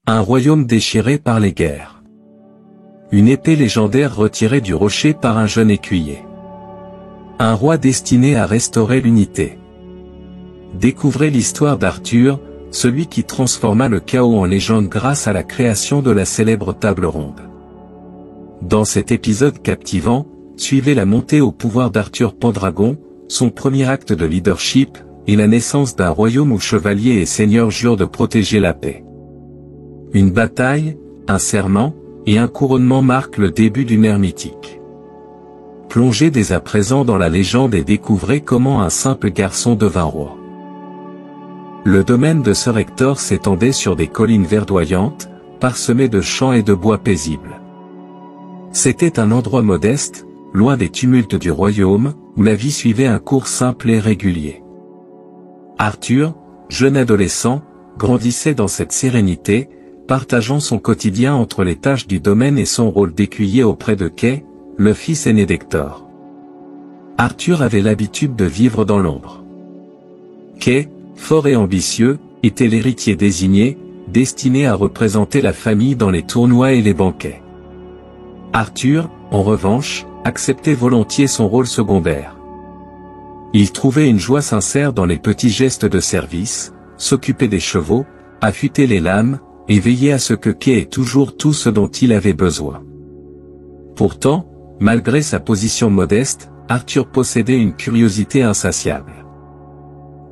Un royaume déchiré par les guerres. Une épée légendaire retirée du rocher par un jeune écuyer. Un roi destiné à restaurer l'unité. Découvrez l'histoire d'Arthur, celui qui transforma le chaos en légende grâce à la création de la célèbre table ronde. Dans cet épisode captivant, suivez la montée au pouvoir d'Arthur Pendragon, son premier acte de leadership, et la naissance d'un royaume où chevaliers et seigneurs jurent de protéger la paix. Une bataille, un serment, et un couronnement marquent le début d'une ère mythique. Plongez dès à présent dans la légende et découvrez comment un simple garçon devint roi. Le domaine de Sir Hector s'étendait sur des collines verdoyantes, parsemées de champs et de bois paisibles. C'était un endroit modeste, loin des tumultes du royaume, où la vie suivait un cours simple et régulier. Arthur, jeune adolescent, grandissait dans cette sérénité, partageant son quotidien entre les tâches du domaine et son rôle d'écuyer auprès de Kay, le fils aîné d'Hector. Arthur avait l'habitude de vivre dans l'ombre. Kay, fort et ambitieux, était l'héritier désigné, destiné à représenter la famille dans les tournois et les banquets. Arthur, en revanche, acceptait volontiers son rôle secondaire. Il trouvait une joie sincère dans les petits gestes de service, s'occuper des chevaux, affûter les lames, et veiller à ce que Kay ait toujours tout ce dont il avait besoin. Pourtant, malgré sa position modeste, Arthur possédait une curiosité insatiable.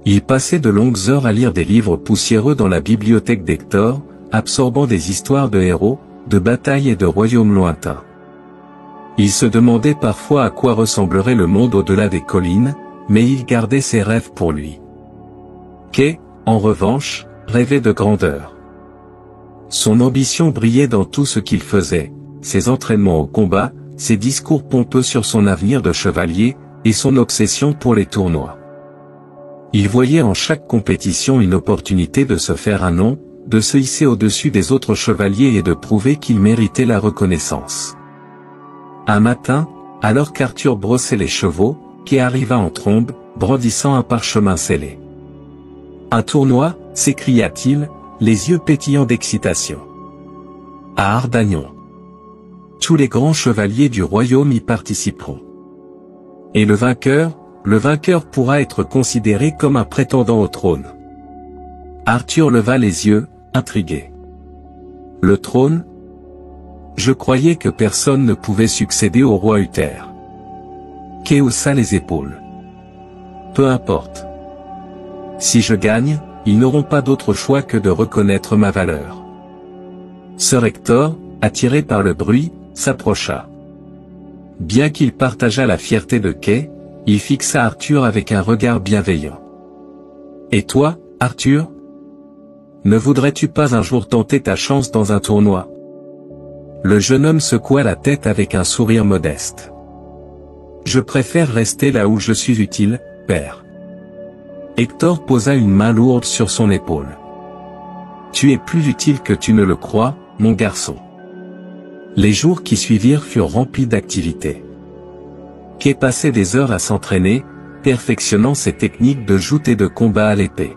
Il passait de longues heures à lire des livres poussiéreux dans la bibliothèque d'Hector, absorbant des histoires de héros, de batailles et de royaumes lointains. Il se demandait parfois à quoi ressemblerait le monde au-delà des collines, mais il gardait ses rêves pour lui. Kay, en revanche, rêvait de grandeur. Son ambition brillait dans tout ce qu'il faisait, ses entraînements au combat, ses discours pompeux sur son avenir de chevalier, et son obsession pour les tournois. Il voyait en chaque compétition une opportunité de se faire un nom, de se hisser au-dessus des autres chevaliers et de prouver qu'il méritait la reconnaissance. Un matin, alors qu'Arthur brossait les chevaux, Kay arriva en trombe, brandissant un parchemin scellé. « Un tournoi » s'écria-t-il, les yeux pétillants d'excitation. « À Ardagnon. Tous les grands chevaliers du royaume y participeront. Et le vainqueur pourra être considéré comme un prétendant au trône. » Arthur leva les yeux, intrigué. « Le trône ? Je croyais que personne ne pouvait succéder au roi Uther. » Kay haussa les épaules. « Peu importe. Si je gagne, ils n'auront pas d'autre choix que de reconnaître ma valeur. » Sir Hector, attiré par le bruit, s'approcha. Bien qu'il partageât la fierté de Kay, il fixa Arthur avec un regard bienveillant. « Et toi, Arthur ? Ne voudrais-tu pas un jour tenter ta chance dans un tournoi ? » Le jeune homme secoua la tête avec un sourire modeste. « Je préfère rester là où je suis utile, père. » Hector posa une main lourde sur son épaule. « Tu es plus utile que tu ne le crois, mon garçon. » Les jours qui suivirent furent remplis d'activités. Kay passait des heures à s'entraîner, perfectionnant ses techniques de joute et de combat à l'épée.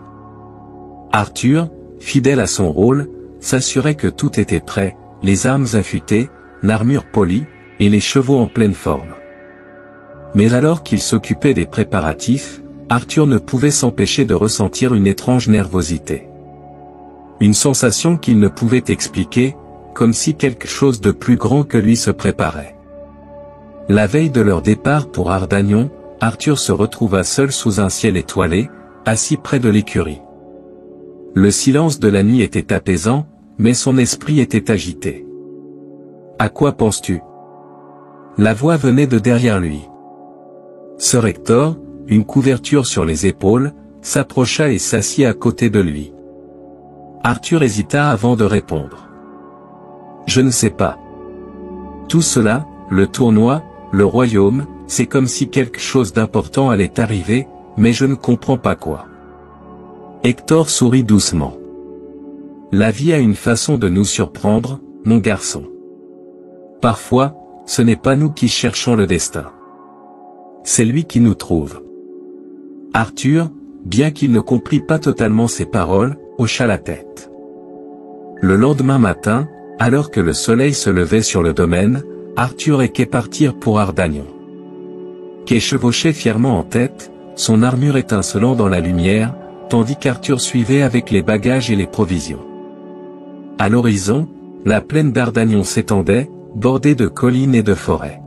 Arthur, fidèle à son rôle, s'assurait que tout était prêt, les armes affûtées, l'armure polie, et les chevaux en pleine forme. Mais alors qu'il s'occupait des préparatifs, Arthur ne pouvait s'empêcher de ressentir une étrange nervosité. Une sensation qu'il ne pouvait expliquer, comme si quelque chose de plus grand que lui se préparait. La veille de leur départ pour Ardagnon, Arthur se retrouva seul sous un ciel étoilé, assis près de l'écurie. Le silence de la nuit était apaisant, mais son esprit était agité. « À quoi penses-tu » La voix venait de derrière lui. Sir Hector, une couverture sur les épaules, s'approcha et s'assit à côté de lui. Arthur hésita avant de répondre. « Je ne sais pas. Tout cela, le tournoi, le royaume, c'est comme si quelque chose d'important allait arriver, mais je ne comprends pas quoi. » Hector sourit doucement. « La vie a une façon de nous surprendre, mon garçon. Parfois, ce n'est pas nous qui cherchons le destin. C'est lui qui nous trouve. » Arthur, bien qu'il ne comprît pas totalement ses paroles, hocha la tête. Le lendemain matin, alors que le soleil se levait sur le domaine, Arthur et Kay partirent pour Ardagnon. Kay chevauchait fièrement en tête, son armure étincelant dans la lumière, tandis qu'Arthur suivait avec les bagages et les provisions. À l'horizon, la plaine d'Ardagnon s'étendait, bordée de collines et de forêts.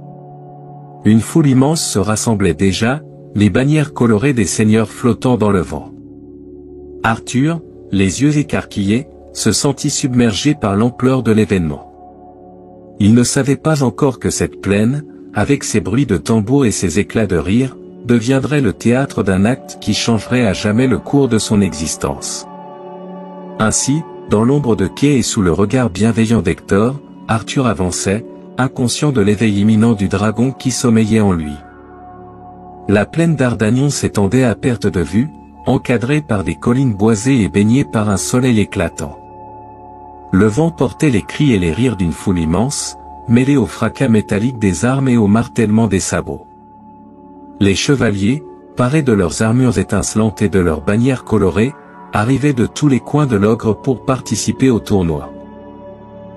Une foule immense se rassemblait déjà, les bannières colorées des seigneurs flottant dans le vent. Arthur, les yeux écarquillés, se sentit submergé par l'ampleur de l'événement. Il ne savait pas encore que cette plaine, avec ses bruits de tambours et ses éclats de rire, deviendrait le théâtre d'un acte qui changerait à jamais le cours de son existence. Ainsi, dans l'ombre de Kay et sous le regard bienveillant d'Hector, Arthur avançait, inconscient de l'éveil imminent du dragon qui sommeillait en lui. La plaine d'Ardagnon s'étendait à perte de vue, encadrée par des collines boisées et baignée par un soleil éclatant. Le vent portait les cris et les rires d'une foule immense, mêlés au fracas métallique des armes et au martèlement des sabots. Les chevaliers, parés de leurs armures étincelantes et de leurs bannières colorées, arrivaient de tous les coins de l'Ogre pour participer au tournoi.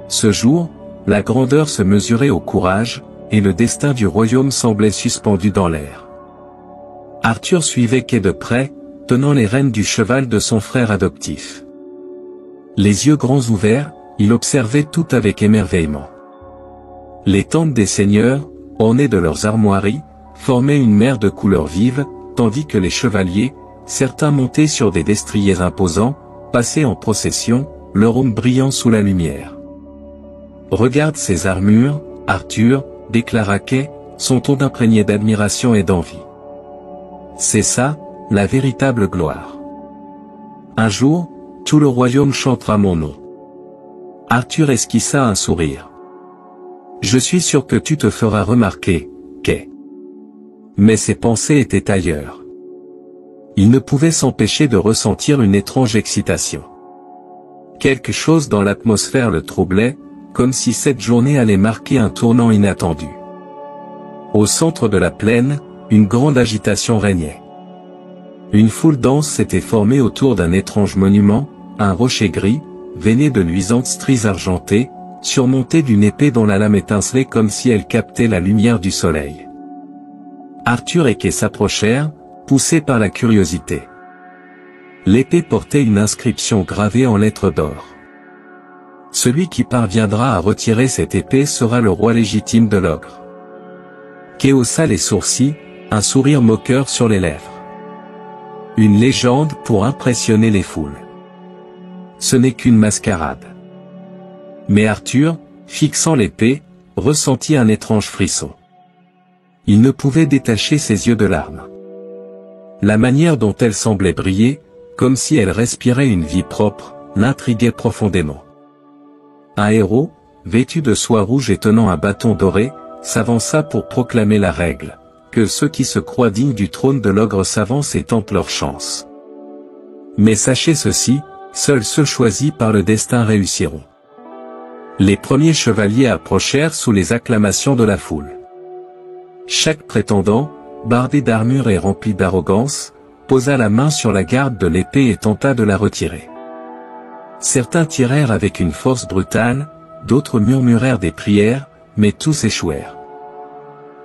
Ce jour, la grandeur se mesurait au courage, et le destin du royaume semblait suspendu dans l'air. Arthur suivait Kay de près, tenant les rênes du cheval de son frère adoptif. Les yeux grands ouverts, il observait tout avec émerveillement. Les tentes des seigneurs, ornées de leurs armoiries, formaient une mer de couleurs vives, tandis que les chevaliers, certains montés sur des destriers imposants, passaient en procession, leur aume brillant sous la lumière. « Regarde ces armures, Arthur, déclara Kay, son ton imprégné d'admiration et d'envie. C'est ça, la véritable gloire. Un jour, tout le royaume chantera mon nom. » Arthur esquissa un sourire. « Je suis sûr que tu te feras remarquer, Kay. » Mais ses pensées étaient ailleurs. Il ne pouvait s'empêcher de ressentir une étrange excitation. Quelque chose dans l'atmosphère le troublait, comme si cette journée allait marquer un tournant inattendu. Au centre de la plaine, une grande agitation régnait. Une foule dense s'était formée autour d'un étrange monument, un rocher gris, veiné de luisantes stries argentées, surmonté d'une épée dont la lame étincelait comme si elle captait la lumière du soleil. Arthur et Kay s'approchèrent, poussés par la curiosité. L'épée portait une inscription gravée en lettres d'or. Celui qui parviendra à retirer cette épée sera le roi légitime de l'Ogre. Kay haussa les sourcils, un sourire moqueur sur les lèvres. Une légende pour impressionner les foules. Ce n'est qu'une mascarade. Mais Arthur, fixant l'épée, ressentit un étrange frisson. Il ne pouvait détacher ses yeux de l'arme. La manière dont elle semblait briller, comme si elle respirait une vie propre, l'intriguait profondément. Un héros, vêtu de soie rouge et tenant un bâton doré, s'avança pour proclamer la règle, que ceux qui se croient dignes du trône de l'Ogre s'avancent et tentent leur chance. Mais sachez ceci, seuls ceux choisis par le destin réussiront. Les premiers chevaliers approchèrent sous les acclamations de la foule. Chaque prétendant, bardé d'armure et rempli d'arrogance, posa la main sur la garde de l'épée et tenta de la retirer. Certains tirèrent avec une force brutale, d'autres murmurèrent des prières, mais tous échouèrent.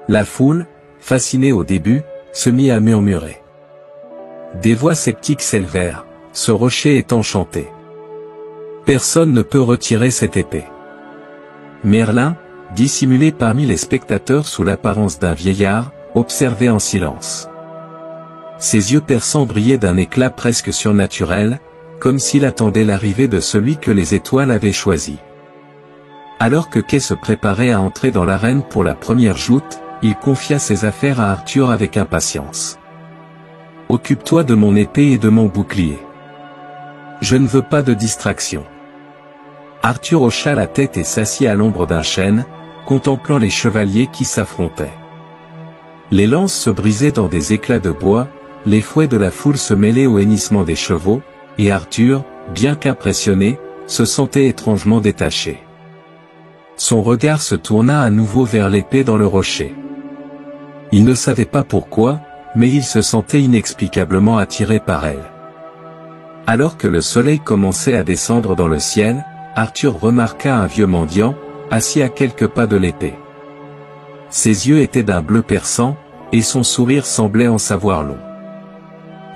La foule, fascinée au début, se mit à murmurer. Des voix sceptiques s'élevèrent, ce rocher est enchanté. Personne ne peut retirer cette épée. Merlin, dissimulé parmi les spectateurs sous l'apparence d'un vieillard, observait en silence. Ses yeux perçants brillaient d'un éclat presque surnaturel, comme s'il attendait l'arrivée de celui que les étoiles avaient choisi. Alors que Kay se préparait à entrer dans l'arène pour la première joute, il confia ses affaires à Arthur avec impatience. « Occupe-toi de mon épée et de mon bouclier. Je ne veux pas de distraction. » Arthur hocha la tête et s'assit à l'ombre d'un chêne, contemplant les chevaliers qui s'affrontaient. Les lances se brisaient dans des éclats de bois, les fouets de la foule se mêlaient au hennissement des chevaux, et Arthur, bien qu'impressionné, se sentait étrangement détaché. Son regard se tourna à nouveau vers l'épée dans le rocher. Il ne savait pas pourquoi, mais il se sentait inexplicablement attiré par elle. Alors que le soleil commençait à descendre dans le ciel, Arthur remarqua un vieux mendiant, assis à quelques pas de l'épée. Ses yeux étaient d'un bleu perçant, et son sourire semblait en savoir long.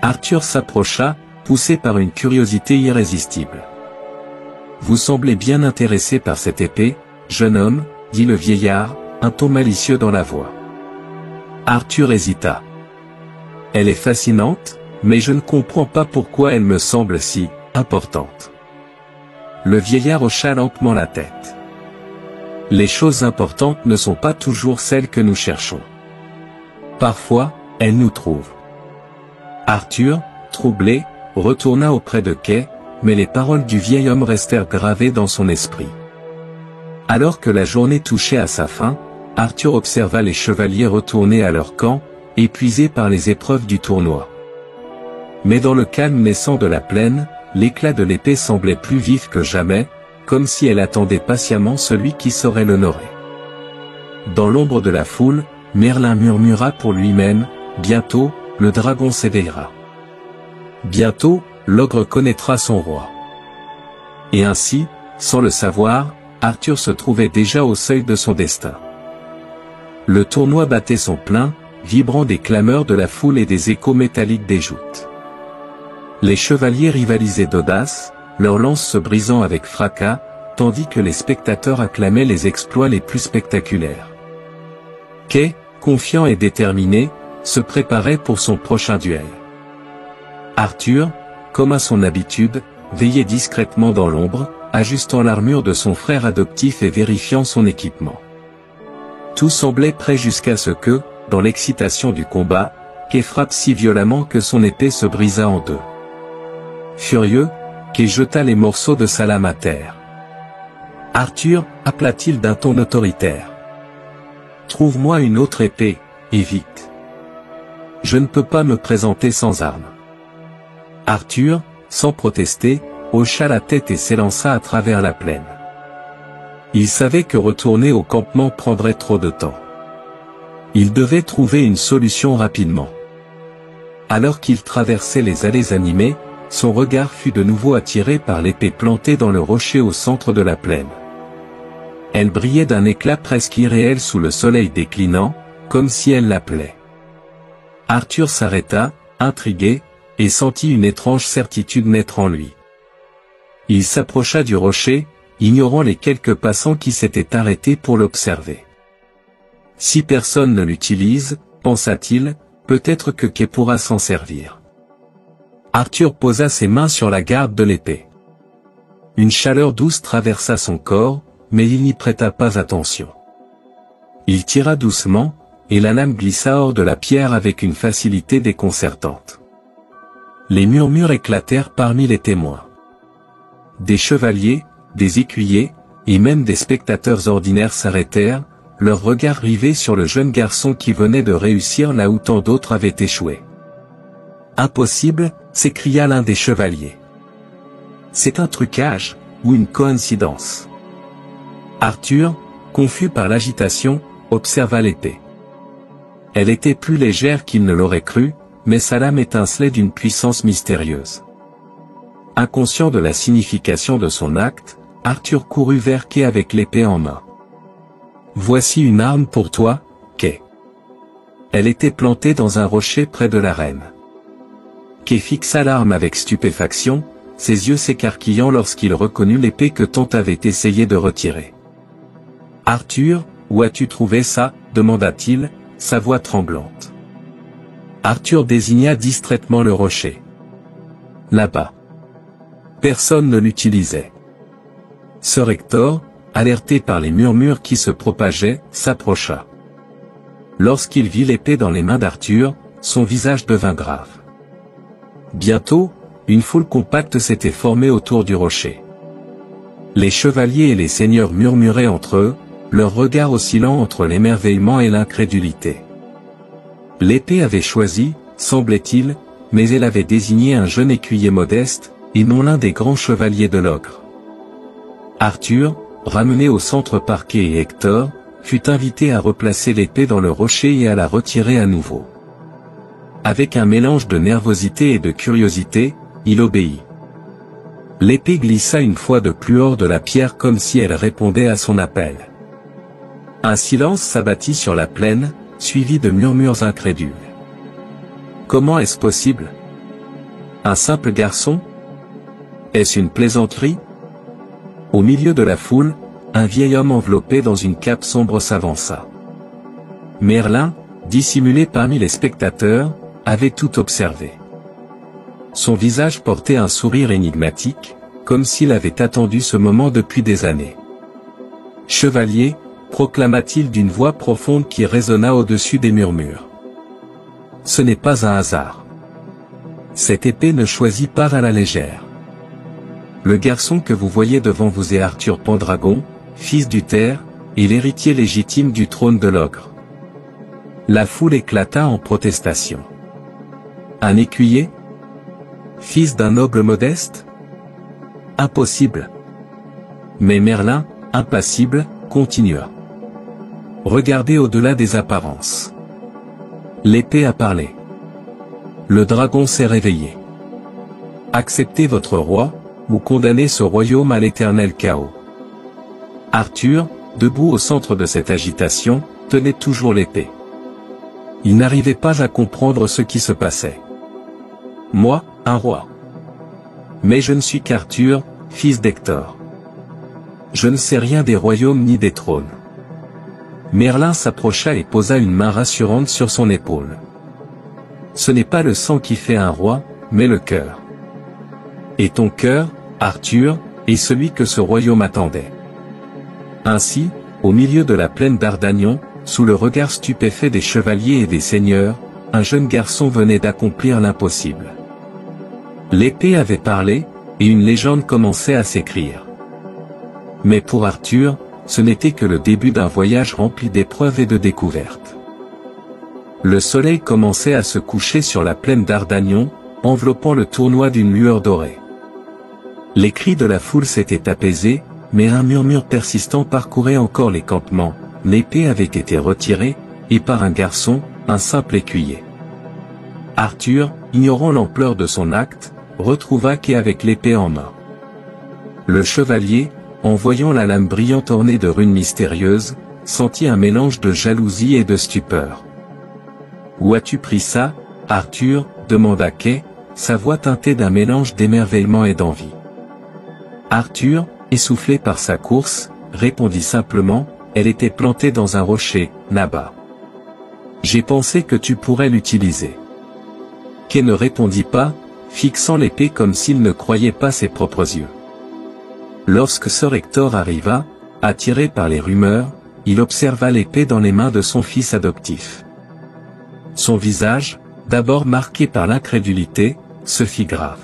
Arthur s'approcha, poussé par une curiosité irrésistible. « Vous semblez bien intéressé par cette épée, jeune homme, » dit le vieillard, un ton malicieux dans la voix. Arthur hésita. « Elle est fascinante, mais je ne comprends pas pourquoi elle me semble si importante. » Le vieillard hocha lentement la tête. « Les choses importantes ne sont pas toujours celles que nous cherchons. Parfois, elles nous trouvent. » Arthur, troublé, retourna auprès de Kay, mais les paroles du vieil homme restèrent gravées dans son esprit. Alors que la journée touchait à sa fin, Arthur observa les chevaliers retourner à leur camp, épuisés par les épreuves du tournoi. Mais dans le calme naissant de la plaine, l'éclat de l'épée semblait plus vif que jamais, comme si elle attendait patiemment celui qui saurait l'honorer. Dans l'ombre de la foule, Merlin murmura pour lui-même, « Bientôt, le dragon s'éveillera. Bientôt, l'ogre connaîtra son roi. » Et ainsi, sans le savoir, Arthur se trouvait déjà au seuil de son destin. Le tournoi battait son plein, vibrant des clameurs de la foule et des échos métalliques des joutes. Les chevaliers rivalisaient d'audace, leurs lances se brisant avec fracas, tandis que les spectateurs acclamaient les exploits les plus spectaculaires. Kay, confiant et déterminé, se préparait pour son prochain duel. Arthur, comme à son habitude, veillait discrètement dans l'ombre, ajustant l'armure de son frère adoptif et vérifiant son équipement. Tout semblait prêt jusqu'à ce que, dans l'excitation du combat, Kay frappe si violemment que son épée se brisa en deux. Furieux, Kay jeta les morceaux de sa lame à terre. Arthur, appela-t-il d'un ton autoritaire. « Trouve-moi une autre épée, et vite. Je ne peux pas me présenter sans armes. » Arthur, sans protester, hocha la tête et s'élança à travers la plaine. Il savait que retourner au campement prendrait trop de temps. Il devait trouver une solution rapidement. Alors qu'il traversait les allées animées, son regard fut de nouveau attiré par l'épée plantée dans le rocher au centre de la plaine. Elle brillait d'un éclat presque irréel sous le soleil déclinant, comme si elle l'appelait. Arthur s'arrêta, intrigué, et sentit une étrange certitude naître en lui. Il s'approcha du rocher, ignorant les quelques passants qui s'étaient arrêtés pour l'observer. Si personne ne l'utilise, pensa-t-il, peut-être que Kay pourra s'en servir. Arthur posa ses mains sur la garde de l'épée. Une chaleur douce traversa son corps, mais il n'y prêta pas attention. Il tira doucement, et la lame glissa hors de la pierre avec une facilité déconcertante. Les murmures éclatèrent parmi les témoins. Des chevaliers, des écuyers, et même des spectateurs ordinaires s'arrêtèrent, leurs regards rivés sur le jeune garçon qui venait de réussir là où tant d'autres avaient échoué. « Impossible !» s'écria l'un des chevaliers. « C'est un trucage, ou une coïncidence ?» Arthur, confus par l'agitation, observa l'épée. Elle était plus légère qu'il ne l'aurait cru, mais sa lame étincelait d'une puissance mystérieuse. Inconscient de la signification de son acte, Arthur courut vers Kay avec l'épée en main. « Voici une arme pour toi, Kay. » Elle était plantée dans un rocher près de l'arène. Kay fixa l'arme avec stupéfaction, ses yeux s'écarquillant lorsqu'il reconnut l'épée que tant avait essayé de retirer. « Arthur, où as-tu trouvé ça ?» demanda-t-il, sa voix tremblante. Arthur désigna distraitement le rocher. « Là-bas. » Personne ne l'utilisait. Sir Hector, alerté par les murmures qui se propageaient, s'approcha. Lorsqu'il vit l'épée dans les mains d'Arthur, son visage devint grave. Bientôt, une foule compacte s'était formée autour du rocher. Les chevaliers et les seigneurs murmuraient entre eux, leurs regards oscillant entre l'émerveillement et l'incrédulité. L'épée avait choisi, semblait-il, mais elle avait désigné un jeune écuyer modeste, et non l'un des grands chevaliers de l'ogre. Arthur, ramené au centre par Kay et Hector, fut invité à replacer l'épée dans le rocher et à la retirer à nouveau. Avec un mélange de nervosité et de curiosité, il obéit. L'épée glissa une fois de plus hors de la pierre comme si elle répondait à son appel. Un silence s'abattit sur la plaine, suivi de murmures incrédules. Comment est-ce possible? Un simple garçon? Est-ce une plaisanterie? Au milieu de la foule, un vieil homme enveloppé dans une cape sombre s'avança. Merlin, dissimulé parmi les spectateurs, avait tout observé. Son visage portait un sourire énigmatique, comme s'il avait attendu ce moment depuis des années. « Chevalier », proclama-t-il d'une voix profonde qui résonna au-dessus des murmures. « Ce n'est pas un hasard. Cette épée ne choisit pas à la légère. Le garçon que vous voyez devant vous est Arthur Pendragon, fils d'Uther, et l'héritier légitime du trône de l'ogre. » La foule éclata en protestation. Un écuyer? Fils d'un noble modeste? Impossible. Mais Merlin, impassible, continua. Regardez au-delà des apparences. L'épée a parlé. Le dragon s'est réveillé. Acceptez votre roi, ou condamnez ce royaume à l'éternel chaos. Arthur, debout au centre de cette agitation, tenait toujours l'épée. Il n'arrivait pas à comprendre ce qui se passait. Moi, un roi. Mais je ne suis qu'Arthur, fils d'Hector. Je ne sais rien des royaumes ni des trônes. Merlin s'approcha et posa une main rassurante sur son épaule. Ce n'est pas le sang qui fait un roi, mais le cœur. Et ton cœur, Arthur, est celui que ce royaume attendait. Ainsi, au milieu de la plaine d'Ardagnon, sous le regard stupéfait des chevaliers et des seigneurs, un jeune garçon venait d'accomplir l'impossible. L'épée avait parlé, et une légende commençait à s'écrire. Mais pour Arthur, ce n'était que le début d'un voyage rempli d'épreuves et de découvertes. Le soleil commençait à se coucher sur la plaine d'Ardagnon, enveloppant le tournoi d'une lueur dorée. Les cris de la foule s'étaient apaisés, mais un murmure persistant parcourait encore les campements. L'épée avait été retirée, et par un garçon, un simple écuyer. Arthur, ignorant l'ampleur de son acte, retrouva Kay avec l'épée en main. Le chevalier, en voyant la lame brillante ornée de runes mystérieuses, sentit un mélange de jalousie et de stupeur. « Où as-tu pris ça, Arthur ?» demanda Kay, sa voix teintée d'un mélange d'émerveillement et d'envie. Arthur, essoufflé par sa course, répondit simplement, « Elle était plantée dans un rocher, là-bas. J'ai pensé que tu pourrais l'utiliser. » Kay ne répondit pas, fixant l'épée comme s'il ne croyait pas ses propres yeux. Lorsque Sir Hector arriva, attiré par les rumeurs, il observa l'épée dans les mains de son fils adoptif. Son visage, d'abord marqué par l'incrédulité, se fit grave.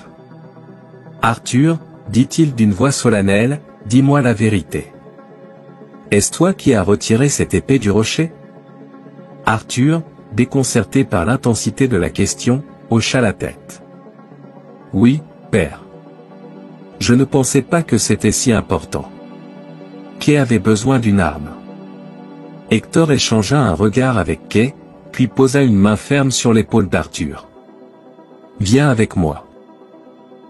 « Arthur, dit-il d'une voix solennelle, dis-moi la vérité. Est-ce toi qui as retiré cette épée du rocher ?» Arthur, déconcerté par l'intensité de la question, hocha la tête. « Oui, père. Je ne pensais pas que c'était si important. Kay avait besoin d'une arme. » Hector échangea un regard avec Kay, puis posa une main ferme sur l'épaule d'Arthur. « Viens avec moi. »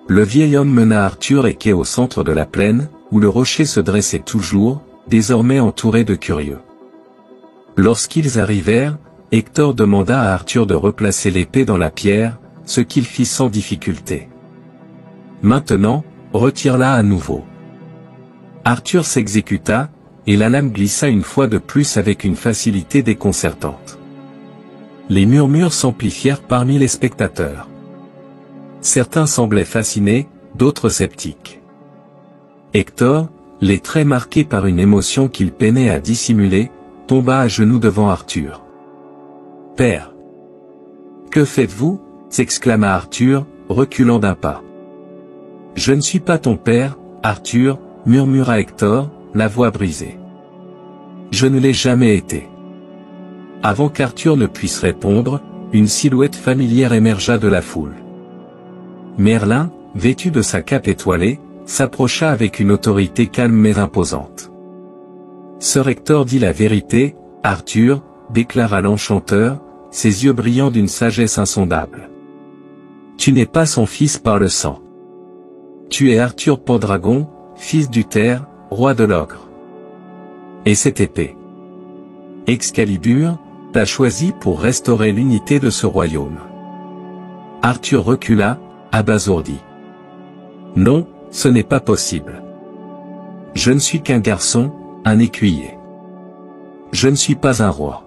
Le vieil homme mena Arthur et Kay au centre de la plaine, où le rocher se dressait toujours, désormais entouré de curieux. Lorsqu'ils arrivèrent, Hector demanda à Arthur de replacer l'épée dans la pierre, ce qu'il fit sans difficulté. Maintenant, retire-la à nouveau. Arthur s'exécuta, et la lame glissa une fois de plus avec une facilité déconcertante. Les murmures s'amplifièrent parmi les spectateurs. Certains semblaient fascinés, d'autres sceptiques. Hector, les traits marqués par une émotion qu'il peinait à dissimuler, tomba à genoux devant Arthur. « Père ! Que faites-vous » s'exclama Arthur, reculant d'un pas. « Je ne suis pas ton père, Arthur, » murmura Hector, la voix brisée. « Je ne l'ai jamais été. » Avant qu'Arthur ne puisse répondre, une silhouette familière émergea de la foule. Merlin, vêtu de sa cape étoilée, s'approcha avec une autorité calme mais imposante. « Sir Hector dit la vérité, Arthur, » déclara l'enchanteur, ses yeux brillant d'une sagesse insondable. « Tu n'es pas son fils par le sang. Tu es Arthur Pendragon, fils d'Uther, roi de l'Ogre. Et cette épée, Excalibur, t'as choisi pour restaurer l'unité de ce royaume. » Arthur recula, abasourdi. « Non, ce n'est pas possible. Je ne suis qu'un garçon, un écuyer. Je ne suis pas un roi. »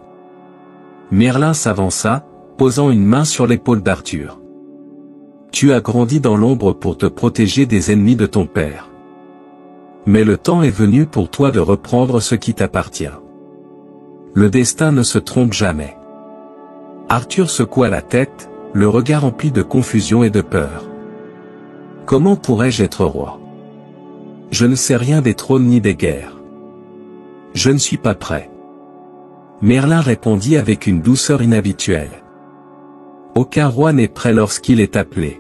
Merlin s'avança, posant une main sur l'épaule d'Arthur. « Tu as grandi dans l'ombre pour te protéger des ennemis de ton père. Mais le temps est venu pour toi de reprendre ce qui t'appartient. Le destin ne se trompe jamais. » Arthur secoua la tête, le regard rempli de confusion et de peur. « Comment pourrais-je être roi? Je ne sais rien des trônes ni des guerres. Je ne suis pas prêt. » Merlin répondit avec une douceur inhabituelle. « Aucun roi n'est prêt lorsqu'il est appelé.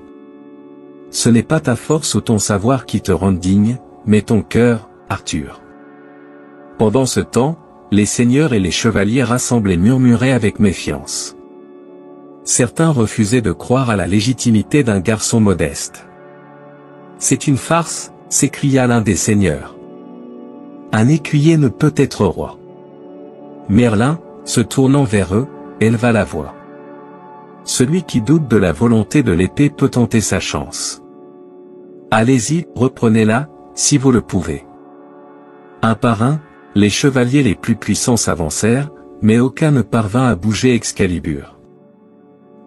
Ce n'est pas ta force ou ton savoir qui te rendent digne, mais ton cœur, Arthur. » Pendant ce temps, les seigneurs et les chevaliers rassemblés murmuraient avec méfiance. Certains refusaient de croire à la légitimité d'un garçon modeste. « C'est une farce !» s'écria l'un des seigneurs. « Un écuyer ne peut être roi. » Merlin, se tournant vers eux, éleva la voix. « Celui qui doute de la volonté de l'épée peut tenter sa chance. Allez-y, reprenez-la, si vous le pouvez. » Un par un, les chevaliers les plus puissants s'avancèrent, mais aucun ne parvint à bouger Excalibur.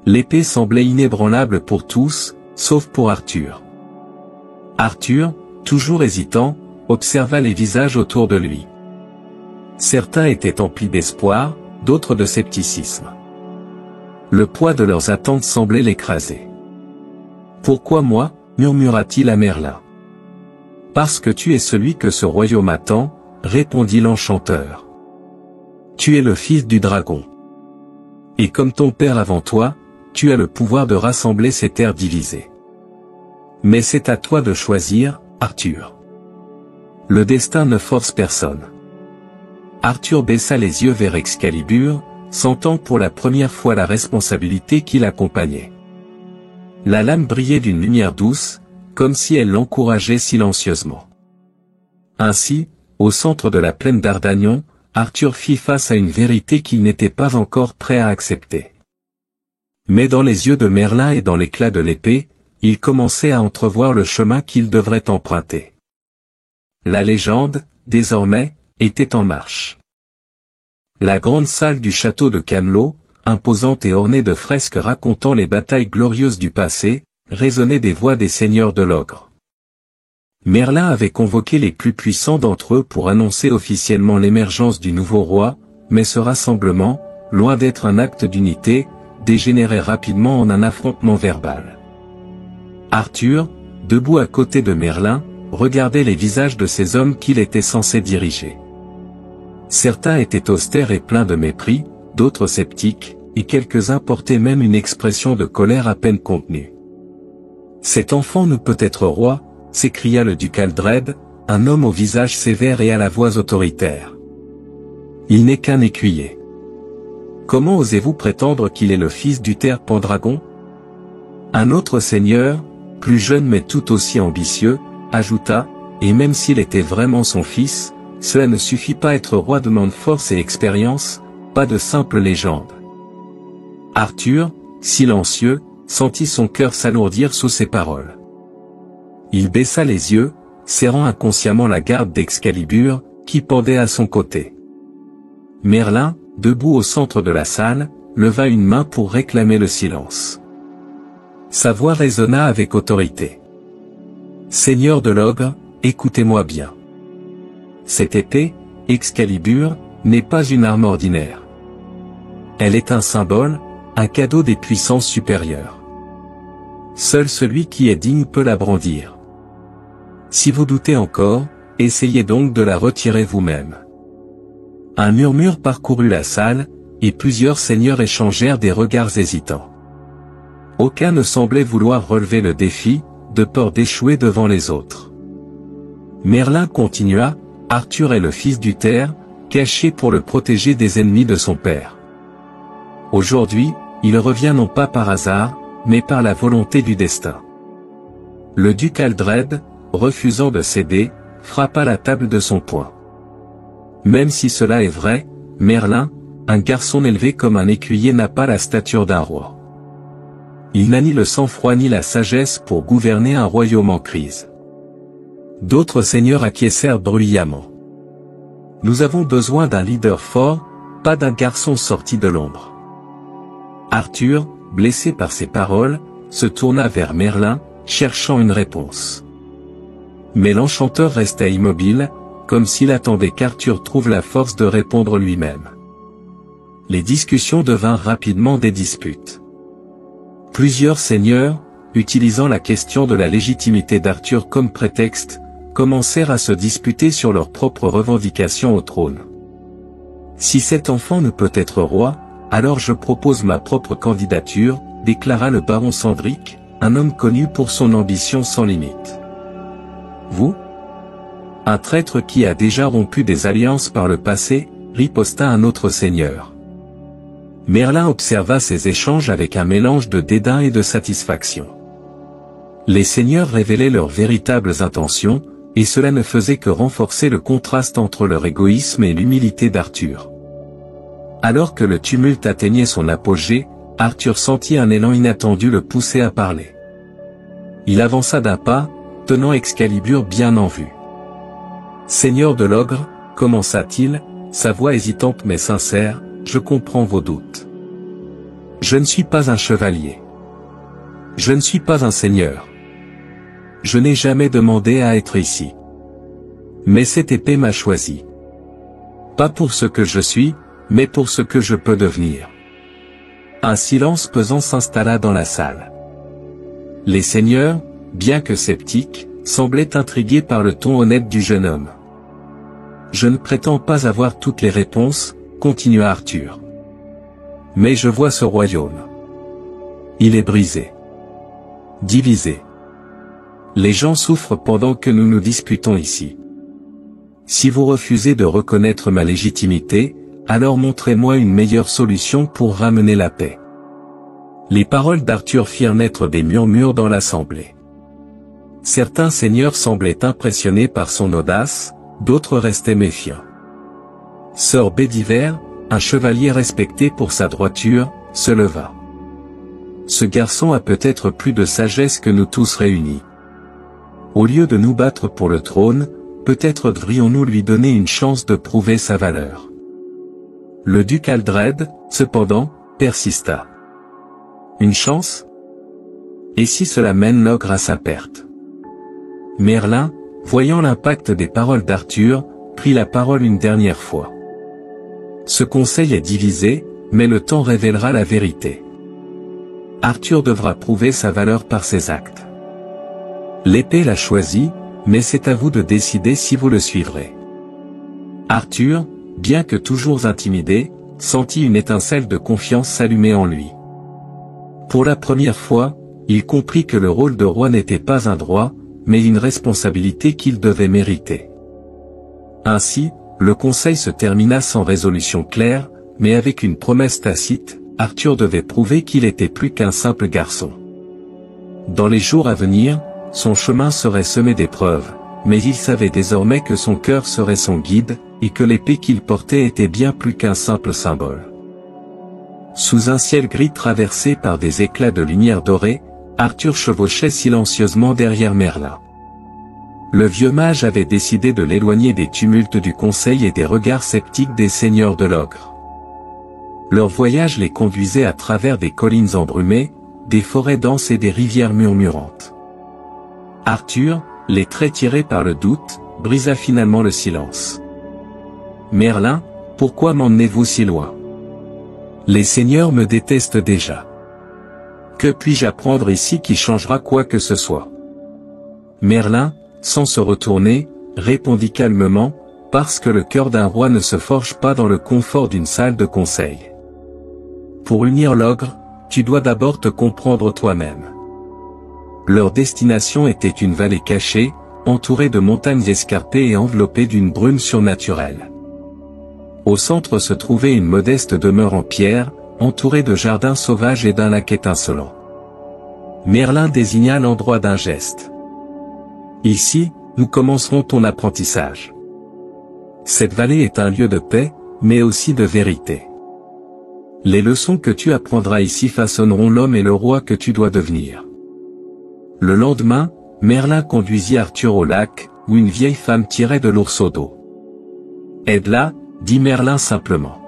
L'épée semblait inébranlable pour tous, sauf pour Arthur. Arthur, toujours hésitant, observa les visages autour de lui. Certains étaient emplis d'espoir, d'autres de scepticisme. Le poids de leurs attentes semblait l'écraser. « Pourquoi moi ?» murmura-t-il à Merlin. « Parce que tu es celui que ce royaume attend, » répondit l'enchanteur. « Tu es le fils du dragon. Et comme ton père avant toi, tu as le pouvoir de rassembler ces terres divisées. Mais c'est à toi de choisir, Arthur. Le destin ne force personne. » Arthur baissa les yeux vers Excalibur, sentant pour la première fois la responsabilité qui l'accompagnait. La lame brillait d'une lumière douce, comme si elle l'encourageait silencieusement. Ainsi, au centre de la plaine d'Ardagnon, Arthur fit face à une vérité qu'il n'était pas encore prêt à accepter. Mais dans les yeux de Merlin et dans l'éclat de l'épée, il commençait à entrevoir le chemin qu'il devrait emprunter. La légende, désormais, était en marche. La grande salle du château de Camelot, imposante et ornée de fresques racontant les batailles glorieuses du passé, résonnait des voix des seigneurs de l'Ogre. Merlin avait convoqué les plus puissants d'entre eux pour annoncer officiellement l'émergence du nouveau roi, mais ce rassemblement, loin d'être un acte d'unité, dégénérait rapidement en un affrontement verbal. Arthur, debout à côté de Merlin, regardait les visages de ces hommes qu'il était censé diriger. Certains étaient austères et pleins de mépris, d'autres sceptiques, et quelques-uns portaient même une expression de colère à peine contenue. « Cet enfant ne peut être roi !» s'écria le duc Aldred, un homme au visage sévère et à la voix autoritaire. « Il n'est qu'un écuyer. Comment osez-vous prétendre qu'il est le fils d'Uther Pendragon ?» Un autre seigneur, plus jeune mais tout aussi ambitieux, ajouta, et même s'il était vraiment son fils, cela ne suffit pas, être roi demande force et expérience, pas de simple légende. Arthur, silencieux, sentit son cœur s'alourdir sous ces paroles. Il baissa les yeux, serrant inconsciemment la garde d'Excalibur, qui pendait à son côté. Merlin, debout au centre de la salle, leva une main pour réclamer le silence. Sa voix résonna avec autorité. « Seigneur de l'Ogre, écoutez-moi bien. Cette épée, Excalibur, n'est pas une arme ordinaire. Elle est un symbole, un cadeau des puissances supérieures. Seul celui qui est digne peut la brandir. Si vous doutez encore, essayez donc de la retirer vous-même. » Un murmure parcourut la salle, et plusieurs seigneurs échangèrent des regards hésitants. Aucun ne semblait vouloir relever le défi, de peur d'échouer devant les autres. Merlin continua, « Arthur est le fils d'Uther, caché pour le protéger des ennemis de son père. Aujourd'hui, il revient non pas par hasard, mais par la volonté du destin. Le duc Aldred, refusant de céder, frappa la table de son poing. Même si cela est vrai, Merlin, un garçon élevé comme un écuyer n'a pas la stature d'un roi. Il n'a ni le sang-froid ni la sagesse pour gouverner un royaume en crise. D'autres seigneurs acquiescèrent bruyamment. Nous avons besoin d'un leader fort, pas d'un garçon sorti de l'ombre. Arthur, blessé par ces paroles, se tourna vers Merlin, cherchant une réponse. Mais l'enchanteur resta immobile, comme s'il attendait qu'Arthur trouve la force de répondre lui-même. Les discussions devinrent rapidement des disputes. Plusieurs seigneurs, utilisant la question de la légitimité d'Arthur comme prétexte, commencèrent à se disputer sur leurs propres revendications au trône. Si cet enfant ne peut être roi, alors je propose ma propre candidature, déclara le baron Sandrick, un homme connu pour son ambition sans limite. Vous ? Un traître qui a déjà rompu des alliances par le passé, riposta un autre seigneur. Merlin observa ces échanges avec un mélange de dédain et de satisfaction. Les seigneurs révélaient leurs véritables intentions, et cela ne faisait que renforcer le contraste entre leur égoïsme et l'humilité d'Arthur. Alors que le tumulte atteignait son apogée, Arthur sentit un élan inattendu le pousser à parler. Il avança d'un pas, tenant Excalibur bien en vue. « Seigneur de l'ogre, commença-t-il, sa voix hésitante mais sincère, je comprends vos doutes. Je ne suis pas un chevalier. Je ne suis pas un seigneur. Je n'ai jamais demandé à être ici. Mais cette épée m'a choisi. Pas pour ce que je suis, mais pour ce que je peux devenir. » Un silence pesant s'installa dans la salle. Les seigneurs, bien que sceptiques, semblaient intrigués par le ton honnête du jeune homme. « Je ne prétends pas avoir toutes les réponses, » continua Arthur. « Mais je vois ce royaume. Il est brisé. Divisé. Les gens souffrent pendant que nous nous disputons ici. Si vous refusez de reconnaître ma légitimité, alors montrez-moi une meilleure solution pour ramener la paix. » Les paroles d'Arthur firent naître des murmures dans l'assemblée. Certains seigneurs semblaient impressionnés par son audace, d'autres restaient méfiants. Sir Bedivere, un chevalier respecté pour sa droiture, se leva. « Ce garçon a peut-être plus de sagesse que nous tous réunis. Au lieu de nous battre pour le trône, peut-être devrions-nous lui donner une chance de prouver sa valeur. » Le duc Aldred, cependant, persista. « Une chance ? Et si cela mène l'ogre à sa perte ?» Merlin, voyant l'impact des paroles d'Arthur, prit la parole une dernière fois. « Ce conseil est divisé, mais le temps révélera la vérité. Arthur devra prouver sa valeur par ses actes. L'épée l'a choisi, mais c'est à vous de décider si vous le suivrez. » Arthur, bien que toujours intimidé, sentit une étincelle de confiance s'allumer en lui. Pour la première fois, il comprit que le rôle de roi n'était pas un droit, mais une responsabilité qu'il devait mériter. Ainsi, le conseil se termina sans résolution claire, mais avec une promesse tacite, Arthur devait prouver qu'il était plus qu'un simple garçon. Dans les jours à venir, son chemin serait semé d'épreuves, mais il savait désormais que son cœur serait son guide, et que l'épée qu'il portait était bien plus qu'un simple symbole. Sous un ciel gris traversé par des éclats de lumière dorée, Arthur chevauchait silencieusement derrière Merlin. Le vieux mage avait décidé de l'éloigner des tumultes du conseil et des regards sceptiques des seigneurs de l'ogre. Leur voyage les conduisait à travers des collines embrumées, des forêts denses et des rivières murmurantes. Arthur, les traits tirés par le doute, brisa finalement le silence. « Merlin, pourquoi m'emmenez-vous si loin ? Les seigneurs me détestent déjà. Que puis-je apprendre ici qui changera quoi que ce soit ? » Merlin, sans se retourner, répondit calmement, « Parce que le cœur d'un roi ne se forge pas dans le confort d'une salle de conseil. Pour unir l'ogre, tu dois d'abord te comprendre toi-même. » Leur destination était une vallée cachée, entourée de montagnes escarpées et enveloppée d'une brume surnaturelle. Au centre se trouvait une modeste demeure en pierre, entourée de jardins sauvages et d'un lac étincelant. Merlin désigna l'endroit d'un geste. Ici, nous commencerons ton apprentissage. Cette vallée est un lieu de paix, mais aussi de vérité. Les leçons que tu apprendras ici façonneront l'homme et le roi que tu dois devenir. Le lendemain, Merlin conduisit Arthur au lac, où une vieille femme tirait de l'ourseau d'eau. « Aide-la » dit Merlin simplement.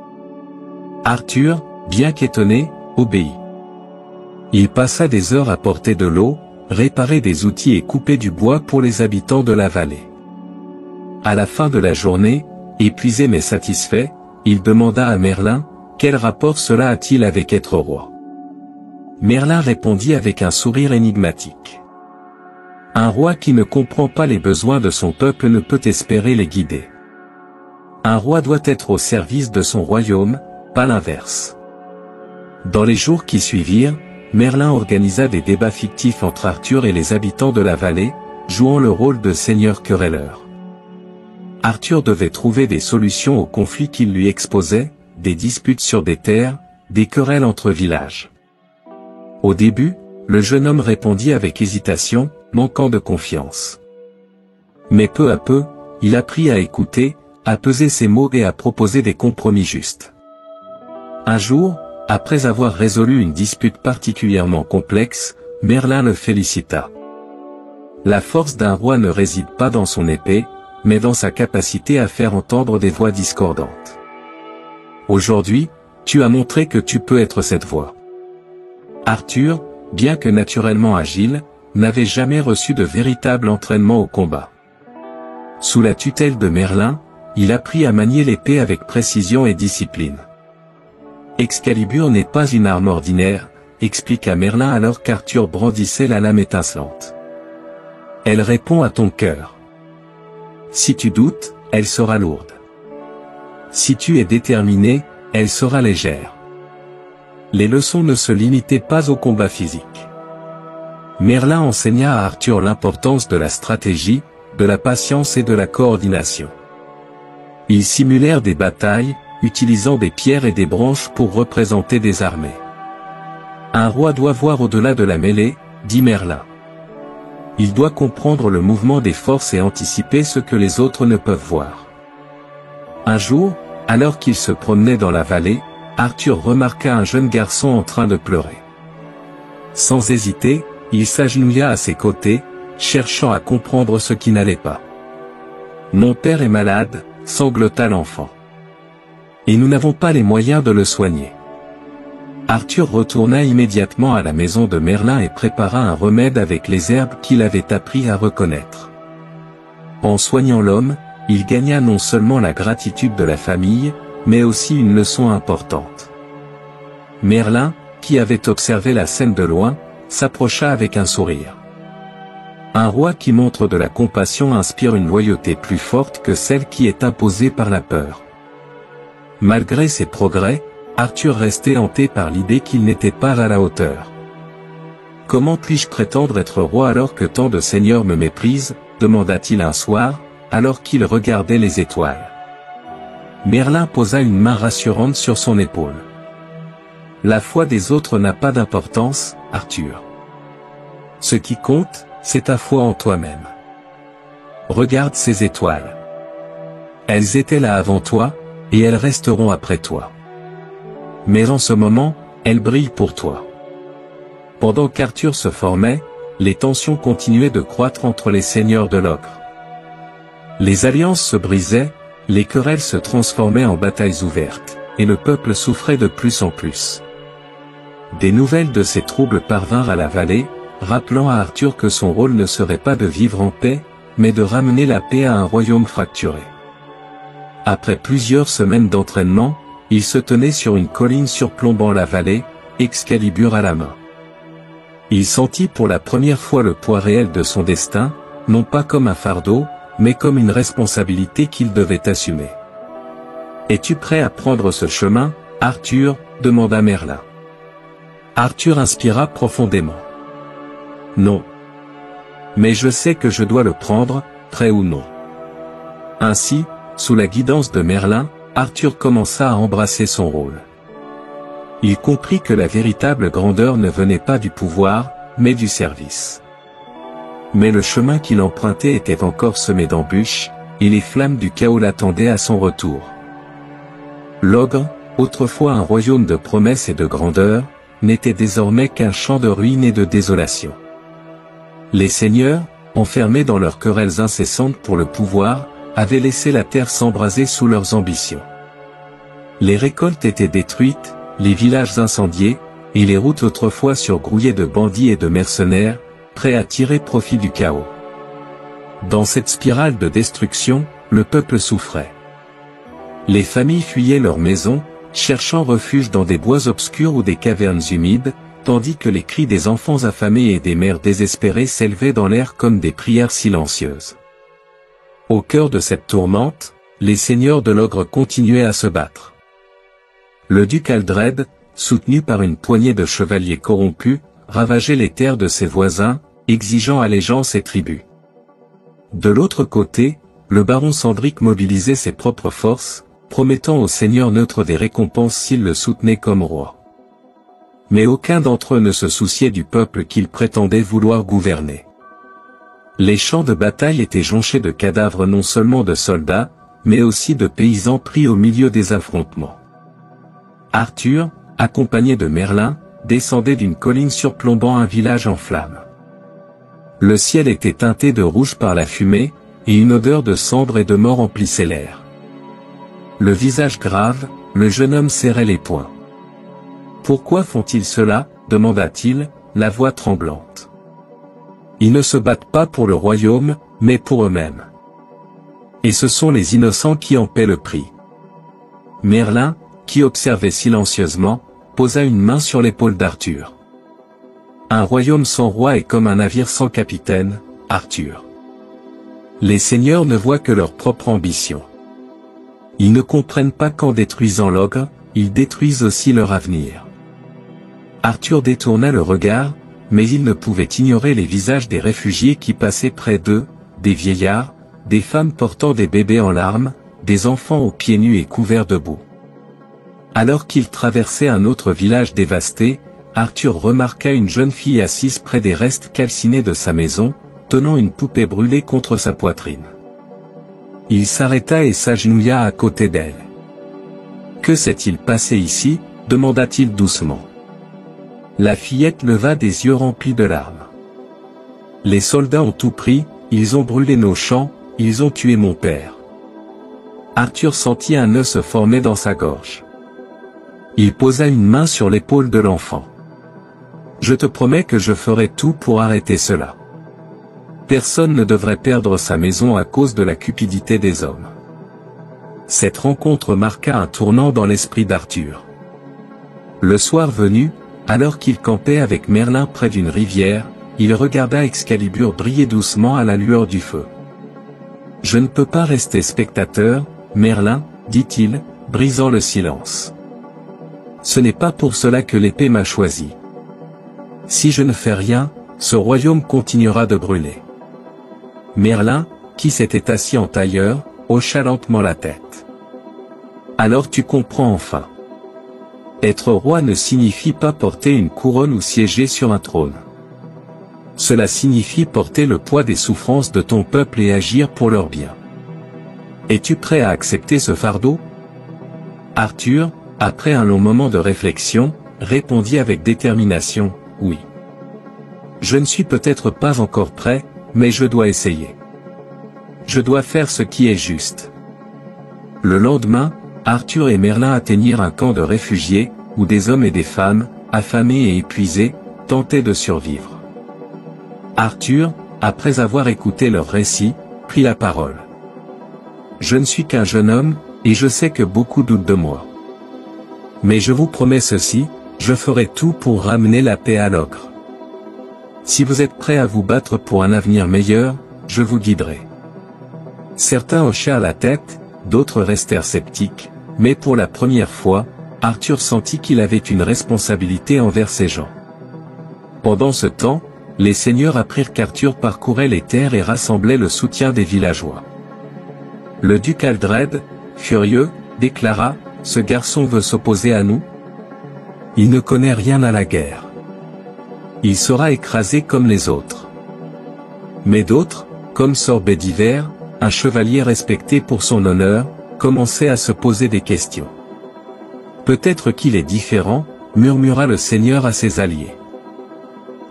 Arthur, bien qu'étonné, obéit. Il passa des heures à porter de l'eau, réparer des outils et couper du bois pour les habitants de la vallée. À la fin de la journée, épuisé mais satisfait, il demanda à Merlin, quel rapport cela a-t-il avec être roi? Merlin répondit avec un sourire énigmatique. Un roi qui ne comprend pas les besoins de son peuple ne peut espérer les guider. Un roi doit être au service de son royaume, pas l'inverse. Dans les jours qui suivirent, Merlin organisa des débats fictifs entre Arthur et les habitants de la vallée, jouant le rôle de seigneur querelleur. Arthur devait trouver des solutions aux conflits qu'il lui exposait, des disputes sur des terres, des querelles entre villages. Au début, le jeune homme répondit avec hésitation, manquant de confiance. Mais peu à peu, il apprit à écouter, à peser ses mots et à proposer des compromis justes. Un jour, après avoir résolu une dispute particulièrement complexe, Merlin le félicita. La force d'un roi ne réside pas dans son épée, mais dans sa capacité à faire entendre des voix discordantes. Aujourd'hui, tu as montré que tu peux être cette voix. Arthur, bien que naturellement agile, n'avait jamais reçu de véritable entraînement au combat. Sous la tutelle de Merlin, il apprit à manier l'épée avec précision et discipline. Excalibur n'est pas une arme ordinaire, expliqua Merlin alors qu'Arthur brandissait la lame étincelante. Elle répond à ton cœur. Si tu doutes, elle sera lourde. Si tu es déterminé, elle sera légère. Les leçons ne se limitaient pas au combat physique. Merlin enseigna à Arthur l'importance de la stratégie, de la patience et de la coordination. Ils simulèrent des batailles, utilisant des pierres et des branches pour représenter des armées. Un roi doit voir au-delà de la mêlée, dit Merlin. Il doit comprendre le mouvement des forces et anticiper ce que les autres ne peuvent voir. Un jour, alors qu'il se promenait dans la vallée, Arthur remarqua un jeune garçon en train de pleurer. Sans hésiter, il s'agenouilla à ses côtés, cherchant à comprendre ce qui n'allait pas. « Mon père est malade », sanglota l'enfant. « Et nous n'avons pas les moyens de le soigner. » Arthur retourna immédiatement à la maison de Merlin et prépara un remède avec les herbes qu'il avait appris à reconnaître. En soignant l'homme, il gagna non seulement la gratitude de la famille, mais aussi une leçon importante. Merlin, qui avait observé la scène de loin, s'approcha avec un sourire. Un roi qui montre de la compassion inspire une loyauté plus forte que celle qui est imposée par la peur. Malgré ses progrès, Arthur restait hanté par l'idée qu'il n'était pas à la hauteur. « Comment puis-je prétendre être roi alors que tant de seigneurs me méprisent ?» demanda-t-il un soir, alors qu'il regardait les étoiles. Merlin posa une main rassurante sur son épaule. « La foi des autres n'a pas d'importance, Arthur. Ce qui compte, c'est ta foi en toi-même. Regarde ces étoiles. Elles étaient là avant toi, et elles resteront après toi. Mais en ce moment, elles brillent pour toi. » Pendant qu'Arthur se formait, les tensions continuaient de croître entre les seigneurs de l'Ocre. Les alliances se brisaient, les querelles se transformaient en batailles ouvertes, et le peuple souffrait de plus en plus. Des nouvelles de ces troubles parvinrent à la vallée, rappelant à Arthur que son rôle ne serait pas de vivre en paix, mais de ramener la paix à un royaume fracturé. Après plusieurs semaines d'entraînement, il se tenait sur une colline surplombant la vallée, Excalibur à la main. Il sentit pour la première fois le poids réel de son destin, non pas comme un fardeau, mais comme une responsabilité qu'il devait assumer. « Es-tu prêt à prendre ce chemin, Arthur ?» demanda Merlin. Arthur inspira profondément. « Non. Mais je sais que je dois le prendre, prêt ou non. » Ainsi, sous la guidance de Merlin, Arthur commença à embrasser son rôle. Il comprit que la véritable grandeur ne venait pas du pouvoir, mais du service. Mais le chemin qu'il empruntait était encore semé d'embûches, et les flammes du chaos l'attendaient à son retour. L'Ogre, autrefois un royaume de promesses et de grandeur, n'était désormais qu'un champ de ruines et de désolation. Les seigneurs, enfermés dans leurs querelles incessantes pour le pouvoir, avaient laissé la terre s'embraser sous leurs ambitions. Les récoltes étaient détruites, les villages incendiés, et les routes autrefois surgrouillées de bandits et de mercenaires, prêts à tirer profit du chaos. Dans cette spirale de destruction, le peuple souffrait. Les familles fuyaient leurs maisons, cherchant refuge dans des bois obscurs ou des cavernes humides, tandis que les cris des enfants affamés et des mères désespérées s'élevaient dans l'air comme des prières silencieuses. Au cœur de cette tourmente, les seigneurs de l'Ogre continuaient à se battre. Le duc Aldred, soutenu par une poignée de chevaliers corrompus, ravageait les terres de ses voisins, exigeant allégeance et tribut. De l'autre côté, le baron Sandric mobilisait ses propres forces, promettant aux seigneurs neutres des récompenses s'ils le soutenaient comme roi. Mais aucun d'entre eux ne se souciait du peuple qu'ils prétendaient vouloir gouverner. Les champs de bataille étaient jonchés de cadavres non seulement de soldats, mais aussi de paysans pris au milieu des affrontements. Arthur, accompagné de Merlin, descendait d'une colline surplombant un village en flammes. Le ciel était teinté de rouge par la fumée, et une odeur de cendres et de mort emplissait l'air. Le visage grave, le jeune homme serrait les poings. « Pourquoi font-ils cela ?» demanda-t-il, la voix tremblante. « Ils ne se battent pas pour le royaume, mais pour eux-mêmes. Et ce sont les innocents qui en paient le prix. » Merlin, qui observait silencieusement, posa une main sur l'épaule d'Arthur. « Un royaume sans roi est comme un navire sans capitaine, Arthur. Les seigneurs ne voient que leur propre ambition. Ils ne comprennent pas qu'en détruisant l'Ogre, ils détruisent aussi leur avenir. » Arthur détourna le regard, mais il ne pouvait ignorer les visages des réfugiés qui passaient près d'eux, des vieillards, des femmes portant des bébés en larmes, des enfants aux pieds nus et couverts de boue. Alors qu'il traversait un autre village dévasté, Arthur remarqua une jeune fille assise près des restes calcinés de sa maison, tenant une poupée brûlée contre sa poitrine. Il s'arrêta et s'agenouilla à côté d'elle. « Que s'est-il passé ici ?» demanda-t-il doucement. La fillette leva des yeux remplis de larmes. « Les soldats ont tout pris, ils ont brûlé nos champs, ils ont tué mon père. » Arthur sentit un nœud se former dans sa gorge. Il posa une main sur l'épaule de l'enfant. « Je te promets que je ferai tout pour arrêter cela. Personne ne devrait perdre sa maison à cause de la cupidité des hommes. » Cette rencontre marqua un tournant dans l'esprit d'Arthur. Le soir venu, alors qu'il campait avec Merlin près d'une rivière, il regarda Excalibur briller doucement à la lueur du feu. « Je ne peux pas rester spectateur, Merlin, dit-il, brisant le silence. Ce n'est pas pour cela que l'épée m'a choisi. Si je ne fais rien, ce royaume continuera de brûler. » Merlin, qui s'était assis en tailleur, hocha lentement la tête. « Alors tu comprends enfin. Être roi ne signifie pas porter une couronne ou siéger sur un trône. Cela signifie porter le poids des souffrances de ton peuple et agir pour leur bien. Es-tu prêt à accepter ce fardeau ?» Arthur, après un long moment de réflexion, répondit avec détermination, « Oui. Je ne suis peut-être pas encore prêt, mais je dois essayer. Je dois faire ce qui est juste. » Le lendemain, Arthur et Merlin atteignirent un camp de réfugiés, où des hommes et des femmes, affamés et épuisés, tentaient de survivre. Arthur, après avoir écouté leur récit, prit la parole. « Je ne suis qu'un jeune homme, et je sais que beaucoup doutent de moi. Mais je vous promets ceci, je ferai tout pour ramener la paix à l'Ogre. Si vous êtes prêts à vous battre pour un avenir meilleur, je vous guiderai. » Certains hochèrent la tête, d'autres restèrent sceptiques, mais pour la première fois, Arthur sentit qu'il avait une responsabilité envers ces gens. Pendant ce temps, les seigneurs apprirent qu'Arthur parcourait les terres et rassemblait le soutien des villageois. Le duc Aldred, furieux, déclara, « Ce garçon veut s'opposer à nous ? Il ne connaît rien à la guerre. Il sera écrasé comme les autres. » Mais d'autres, comme Sir Bedivere, un chevalier respecté pour son honneur, commençaient à se poser des questions. Peut-être qu'il est différent, murmura le seigneur à ses alliés.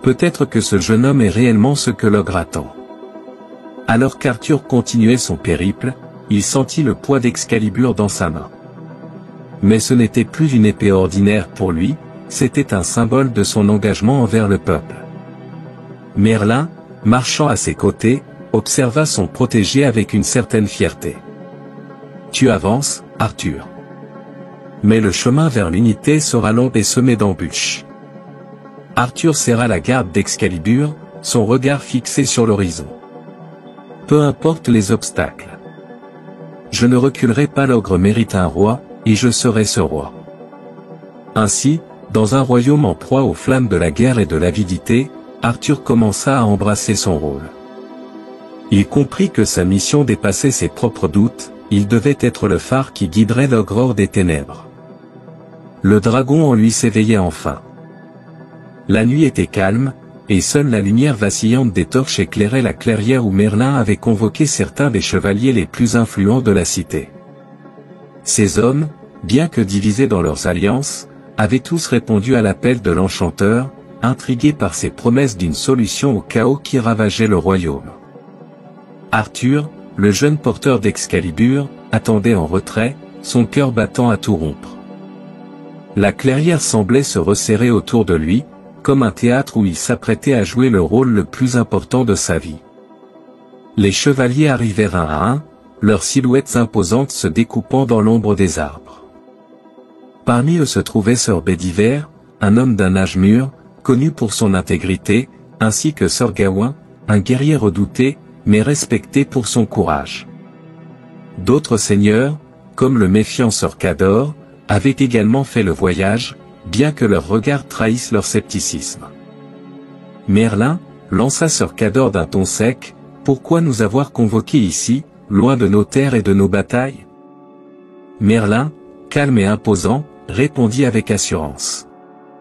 Peut-être que ce jeune homme est réellement ce que l'ogre attend. Alors qu'Arthur continuait son périple, il sentit le poids d'Excalibur dans sa main. Mais ce n'était plus une épée ordinaire pour lui, c'était un symbole de son engagement envers le peuple. Merlin, marchant à ses côtés, observa son protégé avec une certaine fierté. « Tu avances, Arthur. Mais le chemin vers l'unité sera long et semé d'embûches. » Arthur serra la garde d'Excalibur, son regard fixé sur l'horizon. « Peu importe les obstacles. Je ne reculerai pas, l'ogre mérite un roi, et je serai ce roi. » Ainsi, dans un royaume en proie aux flammes de la guerre et de l'avidité, Arthur commença à embrasser son rôle. Il comprit que sa mission dépassait ses propres doutes, il devait être le phare qui guiderait l'ogre hors des ténèbres. Le dragon en lui s'éveillait enfin. La nuit était calme, et seule la lumière vacillante des torches éclairait la clairière où Merlin avait convoqué certains des chevaliers les plus influents de la cité. Ces hommes, bien que divisés dans leurs alliances, avaient tous répondu à l'appel de l'enchanteur, intrigués par ses promesses d'une solution au chaos qui ravageait le royaume. Arthur, le jeune porteur d'Excalibur, attendait en retrait, son cœur battant à tout rompre. La clairière semblait se resserrer autour de lui, comme un théâtre où il s'apprêtait à jouer le rôle le plus important de sa vie. Les chevaliers arrivèrent un à un, leurs silhouettes imposantes se découpant dans l'ombre des arbres. Parmi eux se trouvait Sir Bedivere, un homme d'un âge mûr, connu pour son intégrité, ainsi que Sir Gawain, un guerrier redouté, mais respecté pour son courage. D'autres seigneurs, comme le méfiant Sir Cador, avaient également fait le voyage, bien que leurs regards trahissent leur scepticisme. Merlin lança Sir Cador d'un ton sec, « Pourquoi nous avoir convoqués ici, loin de nos terres et de nos batailles ?» Merlin, calme et imposant, répondit avec assurance.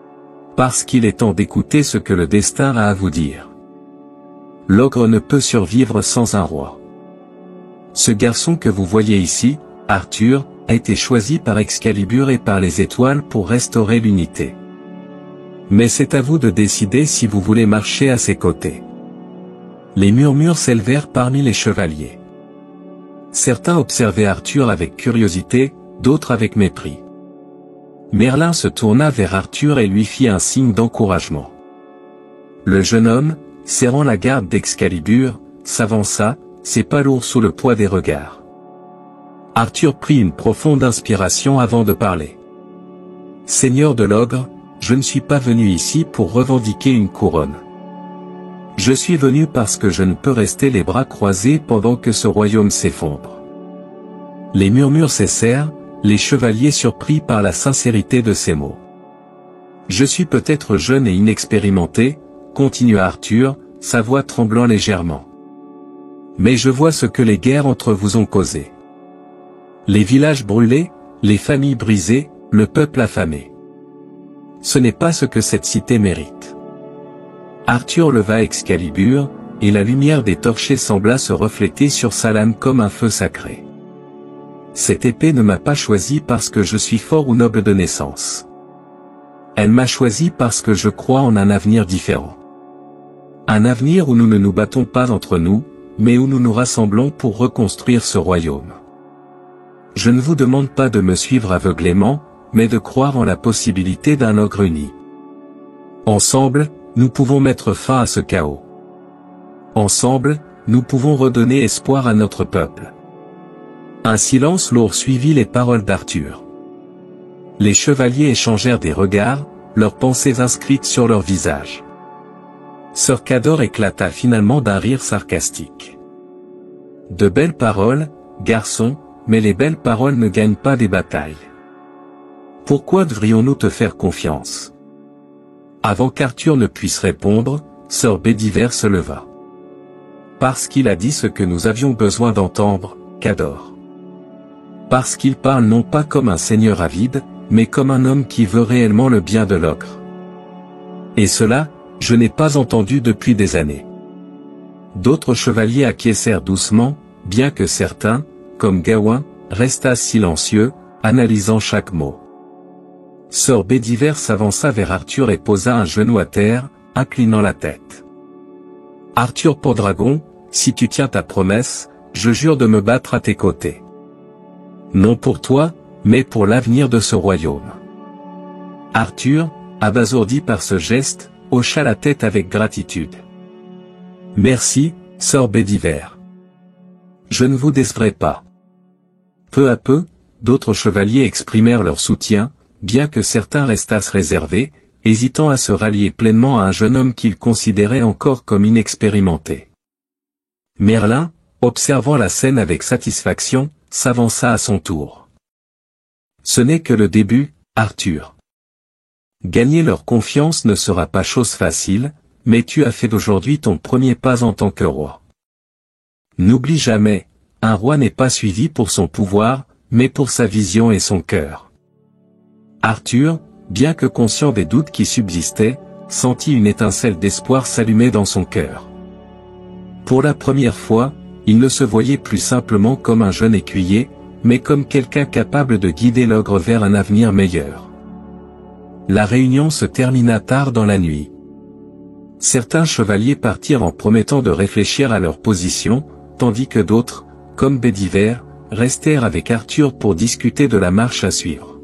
« Parce qu'il est temps d'écouter ce que le destin a à vous dire. L'ogre ne peut survivre sans un roi. Ce garçon que vous voyez ici, Arthur, a été choisi par Excalibur et par les étoiles pour restaurer l'unité. Mais c'est à vous de décider si vous voulez marcher à ses côtés. » Les murmures s'élevèrent parmi les chevaliers. Certains observaient Arthur avec curiosité, d'autres avec mépris. Merlin se tourna vers Arthur et lui fit un signe d'encouragement. Le jeune homme, serrant la garde d'Excalibur, s'avança, ses pas lourds sous le poids des regards. Arthur prit une profonde inspiration avant de parler. « Seigneur de l'ogre, je ne suis pas venu ici pour revendiquer une couronne. Je suis venu parce que je ne peux rester les bras croisés pendant que ce royaume s'effondre. » Les murmures cessèrent, les chevaliers surpris par la sincérité de ces mots. « Je suis peut-être jeune et inexpérimenté, » continua Arthur, sa voix tremblant légèrement. « Mais je vois ce que les guerres entre vous ont causé. Les villages brûlés, les familles brisées, le peuple affamé. Ce n'est pas ce que cette cité mérite. » Arthur leva Excalibur, et la lumière des torchers sembla se refléter sur sa lame comme un feu sacré. « Cette épée ne m'a pas choisi parce que je suis fort ou noble de naissance. Elle m'a choisi parce que je crois en un avenir différent. Un avenir où nous ne nous battons pas entre nous, mais où nous nous rassemblons pour reconstruire ce royaume. Je ne vous demande pas de me suivre aveuglément, mais de croire en la possibilité d'un ogre uni. Ensemble, nous pouvons mettre fin à ce chaos. Ensemble, nous pouvons redonner espoir à notre peuple. » Un silence lourd suivit les paroles d'Arthur. Les chevaliers échangèrent des regards, leurs pensées inscrites sur leurs visages. Sir Cador éclata finalement d'un rire sarcastique. « De belles paroles, garçon, mais les belles paroles ne gagnent pas des batailles. Pourquoi devrions-nous te faire confiance ?» Avant qu'Arthur ne puisse répondre, Sir Bedivere se leva. « Parce qu'il a dit ce que nous avions besoin d'entendre, Cador. Parce qu'il parle non pas comme un seigneur avide, mais comme un homme qui veut réellement le bien de l'ogre. Et cela, je n'ai pas entendu depuis des années. D'autres chevaliers acquiescèrent doucement, bien que certains, comme Gawain, restassent silencieux, analysant chaque mot. Sir Bedivere s'avança vers Arthur et posa un genou à terre, inclinant la tête. « Arthur Pendragon, si tu tiens ta promesse, je jure de me battre à tes côtés. Non pour toi, mais pour l'avenir de ce royaume. » Arthur, abasourdi par ce geste, hocha la tête avec gratitude. « Merci, Sir Bedivere. Je ne vous décevrai pas. » Peu à peu, d'autres chevaliers exprimèrent leur soutien, bien que certains restassent réservés, hésitant à se rallier pleinement à un jeune homme qu'ils considéraient encore comme inexpérimenté. Merlin, observant la scène avec satisfaction, s'avança à son tour. « Ce n'est que le début, Arthur. Gagner leur confiance ne sera pas chose facile, mais tu as fait d'aujourd'hui ton premier pas en tant que roi. N'oublie jamais, un roi n'est pas suivi pour son pouvoir, mais pour sa vision et son cœur. » Arthur, bien que conscient des doutes qui subsistaient, sentit une étincelle d'espoir s'allumer dans son cœur. Pour la première fois, il ne se voyait plus simplement comme un jeune écuyer, mais comme quelqu'un capable de guider l'ogre vers un avenir meilleur. La réunion se termina tard dans la nuit. Certains chevaliers partirent en promettant de réfléchir à leur position, tandis que d'autres, comme Bedivere, restèrent avec Arthur pour discuter de la marche à suivre.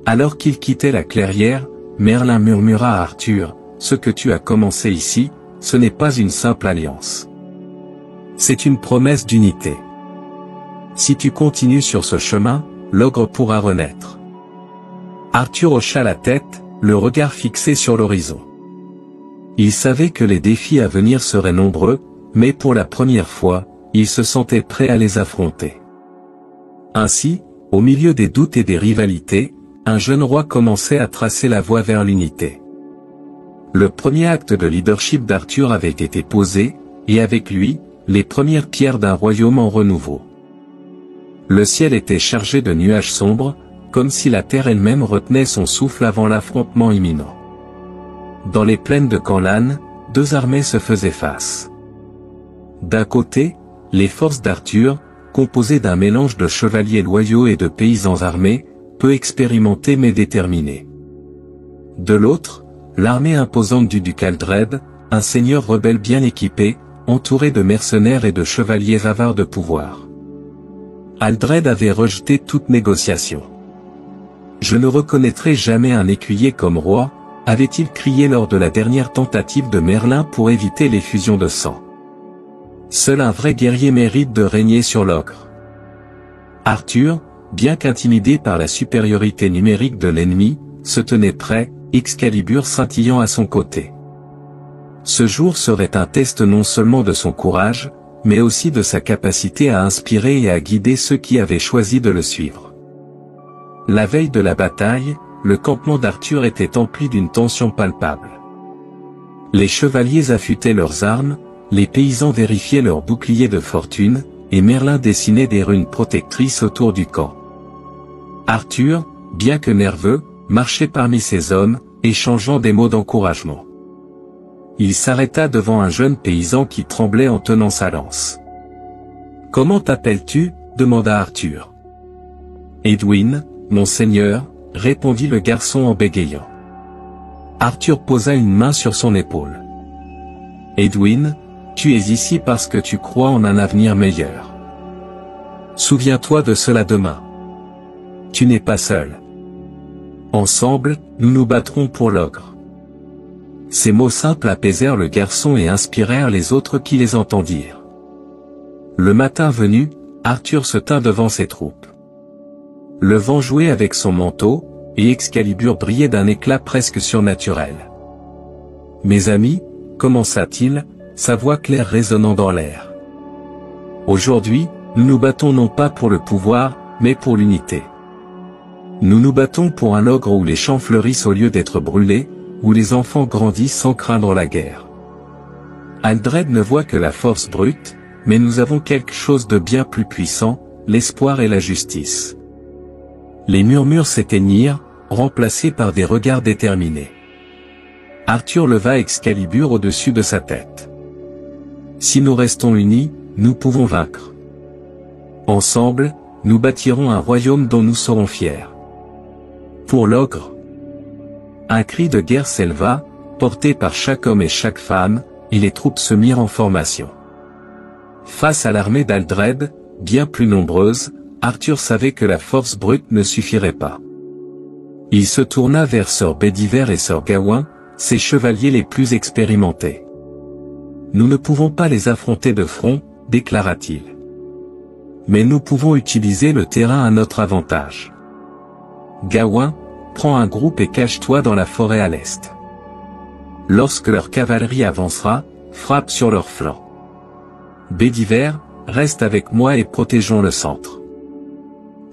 Alors qu'il quittait la clairière, Merlin murmura à Arthur, « Ce que tu as commencé ici, ce n'est pas une simple alliance. C'est une promesse d'unité. Si tu continues sur ce chemin, l'ogre pourra renaître. » Arthur hocha la tête, le regard fixé sur l'horizon. Il savait que les défis à venir seraient nombreux, mais pour la première fois, il se sentait prêt à les affronter. Ainsi, au milieu des doutes et des rivalités, un jeune roi commençait à tracer la voie vers l'unité. Le premier acte de leadership d'Arthur avait été posé, et avec lui, les premières pierres d'un royaume en renouveau. Le ciel était chargé de nuages sombres, comme si la terre elle-même retenait son souffle avant l'affrontement imminent. Dans les plaines de Canlan, deux armées se faisaient face. D'un côté, les forces d'Arthur, composées d'un mélange de chevaliers loyaux et de paysans armés, peu expérimentés mais déterminés. De l'autre, l'armée imposante du duc Aldred, un seigneur rebelle bien équipé, entouré de mercenaires et de chevaliers avares de pouvoir. Aldred avait rejeté toute négociation. « Je ne reconnaîtrai jamais un écuyer comme roi », avait-il crié lors de la dernière tentative de Merlin pour éviter l'effusion de sang. Seul un vrai guerrier mérite de régner sur l'ogre. Arthur, bien qu'intimidé par la supériorité numérique de l'ennemi, se tenait prêt, Excalibur scintillant à son côté. Ce jour serait un test non seulement de son courage, mais aussi de sa capacité à inspirer et à guider ceux qui avaient choisi de le suivre. La veille de la bataille, le campement d'Arthur était empli d'une tension palpable. Les chevaliers affûtaient leurs armes, les paysans vérifiaient leurs boucliers de fortune, et Merlin dessinait des runes protectrices autour du camp. Arthur, bien que nerveux, marchait parmi ses hommes, échangeant des mots d'encouragement. Il s'arrêta devant un jeune paysan qui tremblait en tenant sa lance. « Comment t'appelles-tu » demanda Arthur. « Edwin, mon seigneur » répondit le garçon en bégayant. Arthur posa une main sur son épaule. « Edwin, tu es ici parce que tu crois en un avenir meilleur. Souviens-toi de cela demain. Tu n'es pas seul. Ensemble, nous nous battrons pour l'ogre. » Ces mots simples apaisèrent le garçon et inspirèrent les autres qui les entendirent. Le matin venu, Arthur se tint devant ses troupes. Le vent jouait avec son manteau, et Excalibur brillait d'un éclat presque surnaturel. « Mes amis, » commença-t-il, sa voix claire résonnant dans l'air. « Aujourd'hui, nous nous battons non pas pour le pouvoir, mais pour l'unité. Nous nous battons pour un ogre où les champs fleurissent au lieu d'être brûlés, où les enfants grandissent sans craindre la guerre. Aldred ne voit que la force brute, mais nous avons quelque chose de bien plus puissant, l'espoir et la justice. » Les murmures s'éteignirent, remplacés par des regards déterminés. Arthur leva Excalibur au-dessus de sa tête. « Si nous restons unis, nous pouvons vaincre. Ensemble, nous bâtirons un royaume dont nous serons fiers. Pour l'ogre, un cri de guerre s'éleva, porté par chaque homme et chaque femme, et les troupes se mirent en formation. Face à l'armée d'Aldred, bien plus nombreuse, Arthur savait que la force brute ne suffirait pas. Il se tourna vers Sir Bedivere et Sir Gawain, ses chevaliers les plus expérimentés. « Nous ne pouvons pas les affronter de front, déclara-t-il. Mais nous pouvons utiliser le terrain à notre avantage. Gawain, prends un groupe et cache-toi dans la forêt à l'est. Lorsque leur cavalerie avancera, frappe sur leurs flancs. Bedivere, reste avec moi et protégeons le centre. »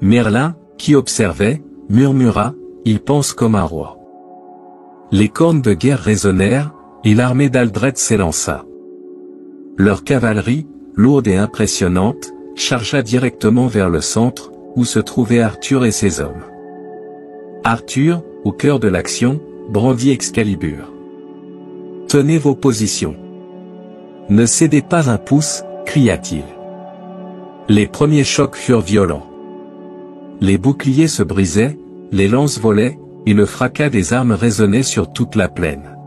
Merlin, qui observait, murmura, « Il pense comme un roi. » Les cornes de guerre résonnèrent, et l'armée d'Aldred s'élança. Leur cavalerie, lourde et impressionnante, chargea directement vers le centre, où se trouvaient Arthur et ses hommes. Arthur, au cœur de l'action, brandit Excalibur. « Tenez vos positions. Ne cédez pas un pouce, cria-t-il. Les premiers chocs furent violents. Les boucliers se brisaient, les lances volaient, et le fracas des armes résonnait sur toute la plaine.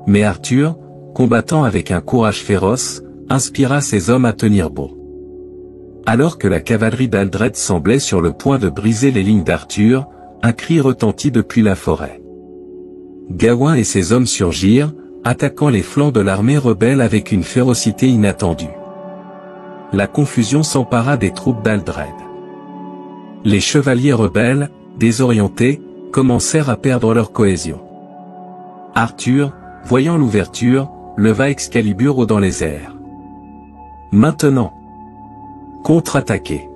Mais Arthur, combattant avec un courage féroce, inspira ses hommes à tenir bon. Alors que la cavalerie d'Aldred semblait sur le point de briser les lignes d'Arthur, un cri retentit depuis la forêt. Gawain et ses hommes surgirent, attaquant les flancs de l'armée rebelle avec une férocité inattendue. La confusion s'empara des troupes d'Aldred. Les chevaliers rebelles, désorientés, commencèrent à perdre leur cohésion. Arthur, voyant l'ouverture, leva Excalibur haut dans les airs. Maintenant, contre-attaquer.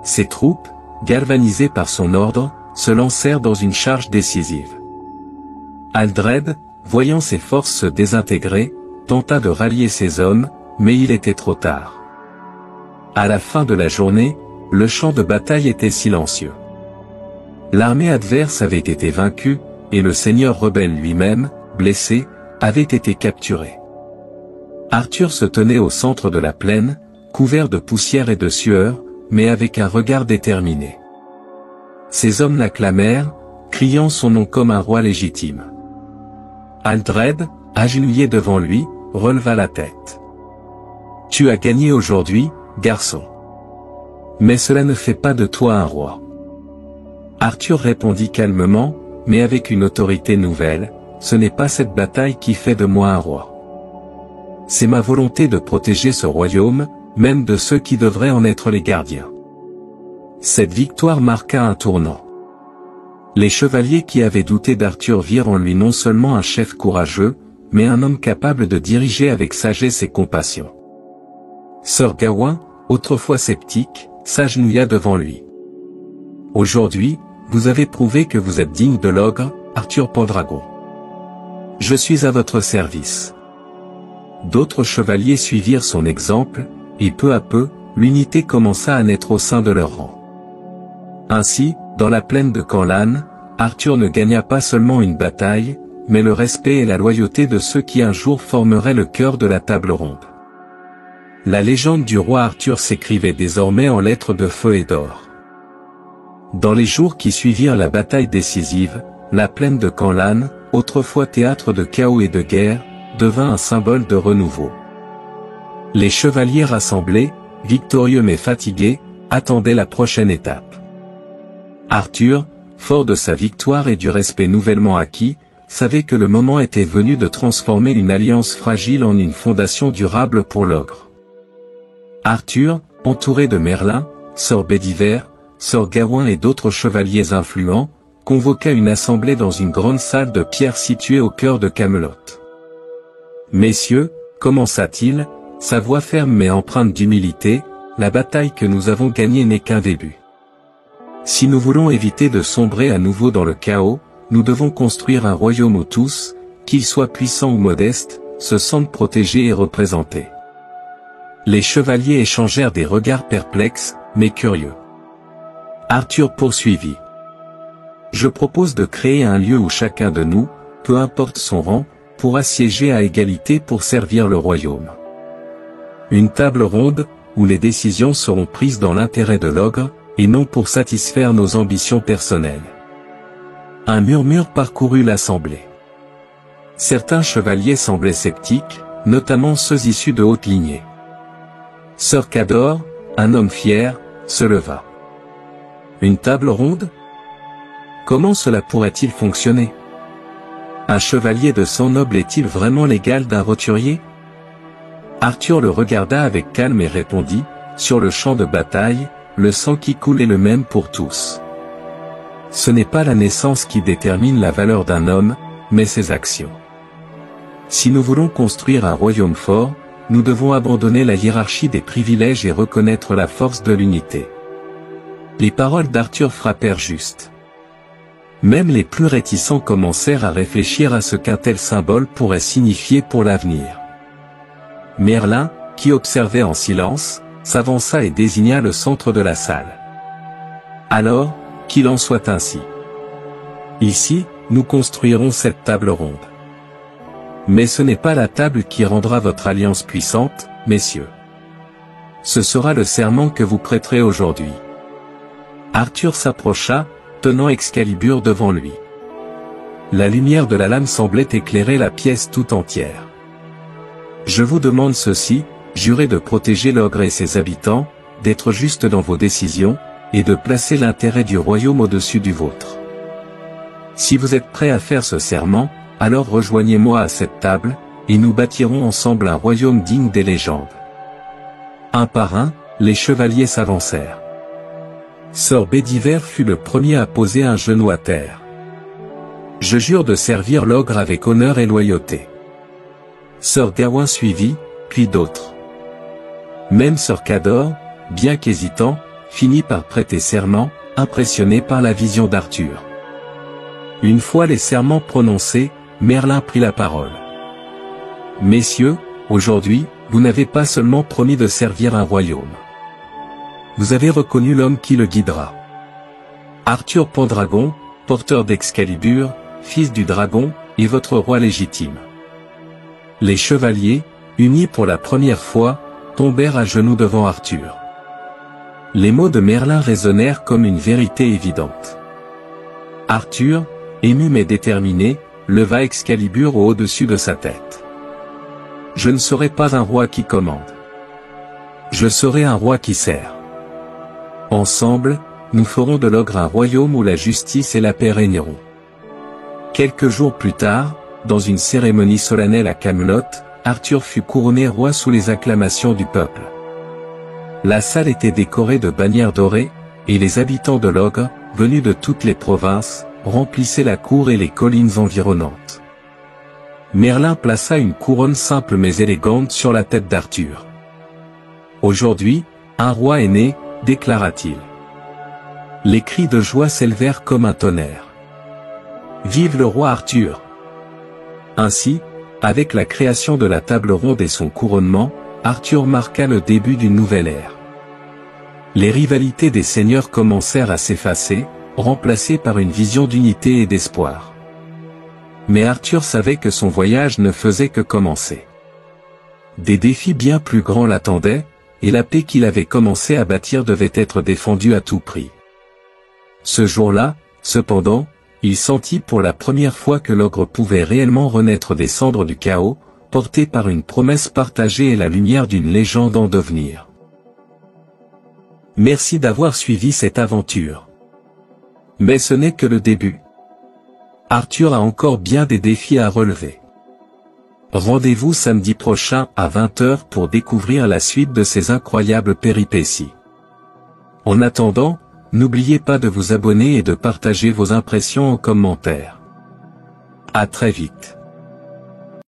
Ses troupes, galvanisées par son ordre, se lancèrent dans une charge décisive. Aldred, voyant ses forces se désintégrer, tenta de rallier ses hommes, mais il était trop tard. À la fin de la journée, le champ de bataille était silencieux. L'armée adverse avait été vaincue, et le seigneur rebelle lui-même, blessé, avait été capturé. Arthur se tenait au centre de la plaine, couvert de poussière et de sueur, mais avec un regard déterminé. Ses hommes l'acclamèrent, criant son nom comme un roi légitime. Aldred, agenouillé devant lui, releva la tête. « Tu as gagné aujourd'hui, garçon. Mais cela ne fait pas de toi un roi. » Arthur répondit calmement, mais avec une autorité nouvelle, « Ce n'est pas cette bataille qui fait de moi un roi. C'est ma volonté de protéger ce royaume, même de ceux qui devraient en être les gardiens. » Cette victoire marqua un tournant. Les chevaliers qui avaient douté d'Arthur virent en lui non seulement un chef courageux, mais un homme capable de diriger avec sagesse et compassion. Sir Gawain, autrefois sceptique, s'agenouilla devant lui. « Aujourd'hui, vous avez prouvé que vous êtes digne de l'ogre, Arthur Pendragon. Je suis à votre service. » D'autres chevaliers suivirent son exemple, et peu à peu, l'unité commença à naître au sein de leur rang. Ainsi, dans la plaine de Canlan, Arthur ne gagna pas seulement une bataille, mais le respect et la loyauté de ceux qui un jour formeraient le cœur de la table ronde. La légende du roi Arthur s'écrivait désormais en lettres de feu et d'or. Dans les jours qui suivirent la bataille décisive, la plaine de Canlan, autrefois théâtre de chaos et de guerre, devint un symbole de renouveau. Les chevaliers rassemblés, victorieux mais fatigués, attendaient la prochaine étape. Arthur, fort de sa victoire et du respect nouvellement acquis, savait que le moment était venu de transformer une alliance fragile en une fondation durable pour l'ogre. Arthur, entouré de Merlin, Sir Bedivere, Sir Gawain et d'autres chevaliers influents, convoqua une assemblée dans une grande salle de pierre située au cœur de Camelot. « Messieurs, commença-t-il, sa voix ferme mais empreinte d'humilité, la bataille que nous avons gagnée n'est qu'un début. Si nous voulons éviter de sombrer à nouveau dans le chaos, nous devons construire un royaume où tous, qu'ils soient puissants ou modestes, se sentent protégés et représentés. » Les chevaliers échangèrent des regards perplexes, mais curieux. Arthur poursuivit. « Je propose de créer un lieu où chacun de nous, peu importe son rang, pourra siéger à égalité pour servir le royaume. Une table ronde, où les décisions seront prises dans l'intérêt de l'ogre, et non pour satisfaire nos ambitions personnelles. Un murmure parcourut l'assemblée. Certains chevaliers semblaient sceptiques, notamment ceux issus de haute lignée. Sir Cador, un homme fier, se leva. Une table ronde? Comment cela pourrait-il fonctionner? Un chevalier de sang noble est-il vraiment l'égal d'un roturier? Arthur le regarda avec calme et répondit, sur le champ de bataille, le sang qui coule est le même pour tous. Ce n'est pas la naissance qui détermine la valeur d'un homme, mais ses actions. Si nous voulons construire un royaume fort, nous devons abandonner la hiérarchie des privilèges et reconnaître la force de l'unité. Les paroles d'Arthur frappèrent juste. Même les plus réticents commencèrent à réfléchir à ce qu'un tel symbole pourrait signifier pour l'avenir. Merlin, qui observait en silence, s'avança et désigna le centre de la salle. Alors, qu'il en soit ainsi. Ici, nous construirons cette table ronde. Mais ce n'est pas la table qui rendra votre alliance puissante, messieurs. Ce sera le serment que vous prêterez aujourd'hui. Arthur s'approcha, tenant Excalibur devant lui. La lumière de la lame semblait éclairer la pièce tout entière. Je vous demande ceci, jurez de protéger l'ogre et ses habitants, d'être juste dans vos décisions, et de placer l'intérêt du royaume au-dessus du vôtre. Si vous êtes prêts à faire ce serment, alors rejoignez-moi à cette table, et nous bâtirons ensemble un royaume digne des légendes. Un par un, les chevaliers s'avancèrent. Sir Bedivere fut le premier à poser un genou à terre. Je jure de servir l'ogre avec honneur et loyauté. Sir Gawain suivit, puis d'autres. Même Sir Cador, bien qu'hésitant, finit par prêter serment, impressionné par la vision d'Arthur. Une fois les serments prononcés, Merlin prit la parole. Messieurs, aujourd'hui, vous n'avez pas seulement promis de servir un royaume. Vous avez reconnu l'homme qui le guidera. Arthur Pendragon, porteur d'Excalibur, fils du dragon, est votre roi légitime. Les chevaliers, unis pour la première fois, tombèrent à genoux devant Arthur. Les mots de Merlin résonnèrent comme une vérité évidente. Arthur, ému mais déterminé, leva Excalibur au-dessus de sa tête. Je ne serai pas un roi qui commande. Je serai un roi qui sert. Ensemble, nous ferons de l'ogre un royaume où la justice et la paix régneront. Quelques jours plus tard, dans une cérémonie solennelle à Camelot, Arthur fut couronné roi sous les acclamations du peuple. La salle était décorée de bannières dorées, et les habitants de l'ogre, venus de toutes les provinces, remplissaient la cour et les collines environnantes. Merlin plaça une couronne simple mais élégante sur la tête d'Arthur. Aujourd'hui, un roi est né, déclara-t-il. Les cris de joie s'élevèrent comme un tonnerre. Vive le roi Arthur! Ainsi, avec la création de la table ronde et son couronnement, Arthur marqua le début d'une nouvelle ère. Les rivalités des seigneurs commencèrent à s'effacer, remplacées par une vision d'unité et d'espoir. Mais Arthur savait que son voyage ne faisait que commencer. Des défis bien plus grands l'attendaient, et la paix qu'il avait commencé à bâtir devait être défendue à tout prix. Ce jour-là, cependant, il sentit pour la première fois que l'ogre pouvait réellement renaître des cendres du chaos, porté par une promesse partagée et la lumière d'une légende en devenir. Merci d'avoir suivi cette aventure. Mais ce n'est que le début. Arthur a encore bien des défis à relever. Rendez-vous samedi prochain à 20 h pour découvrir la suite de ces incroyables péripéties. En attendant, n'oubliez pas de vous abonner et de partager vos impressions en commentaire. À très vite.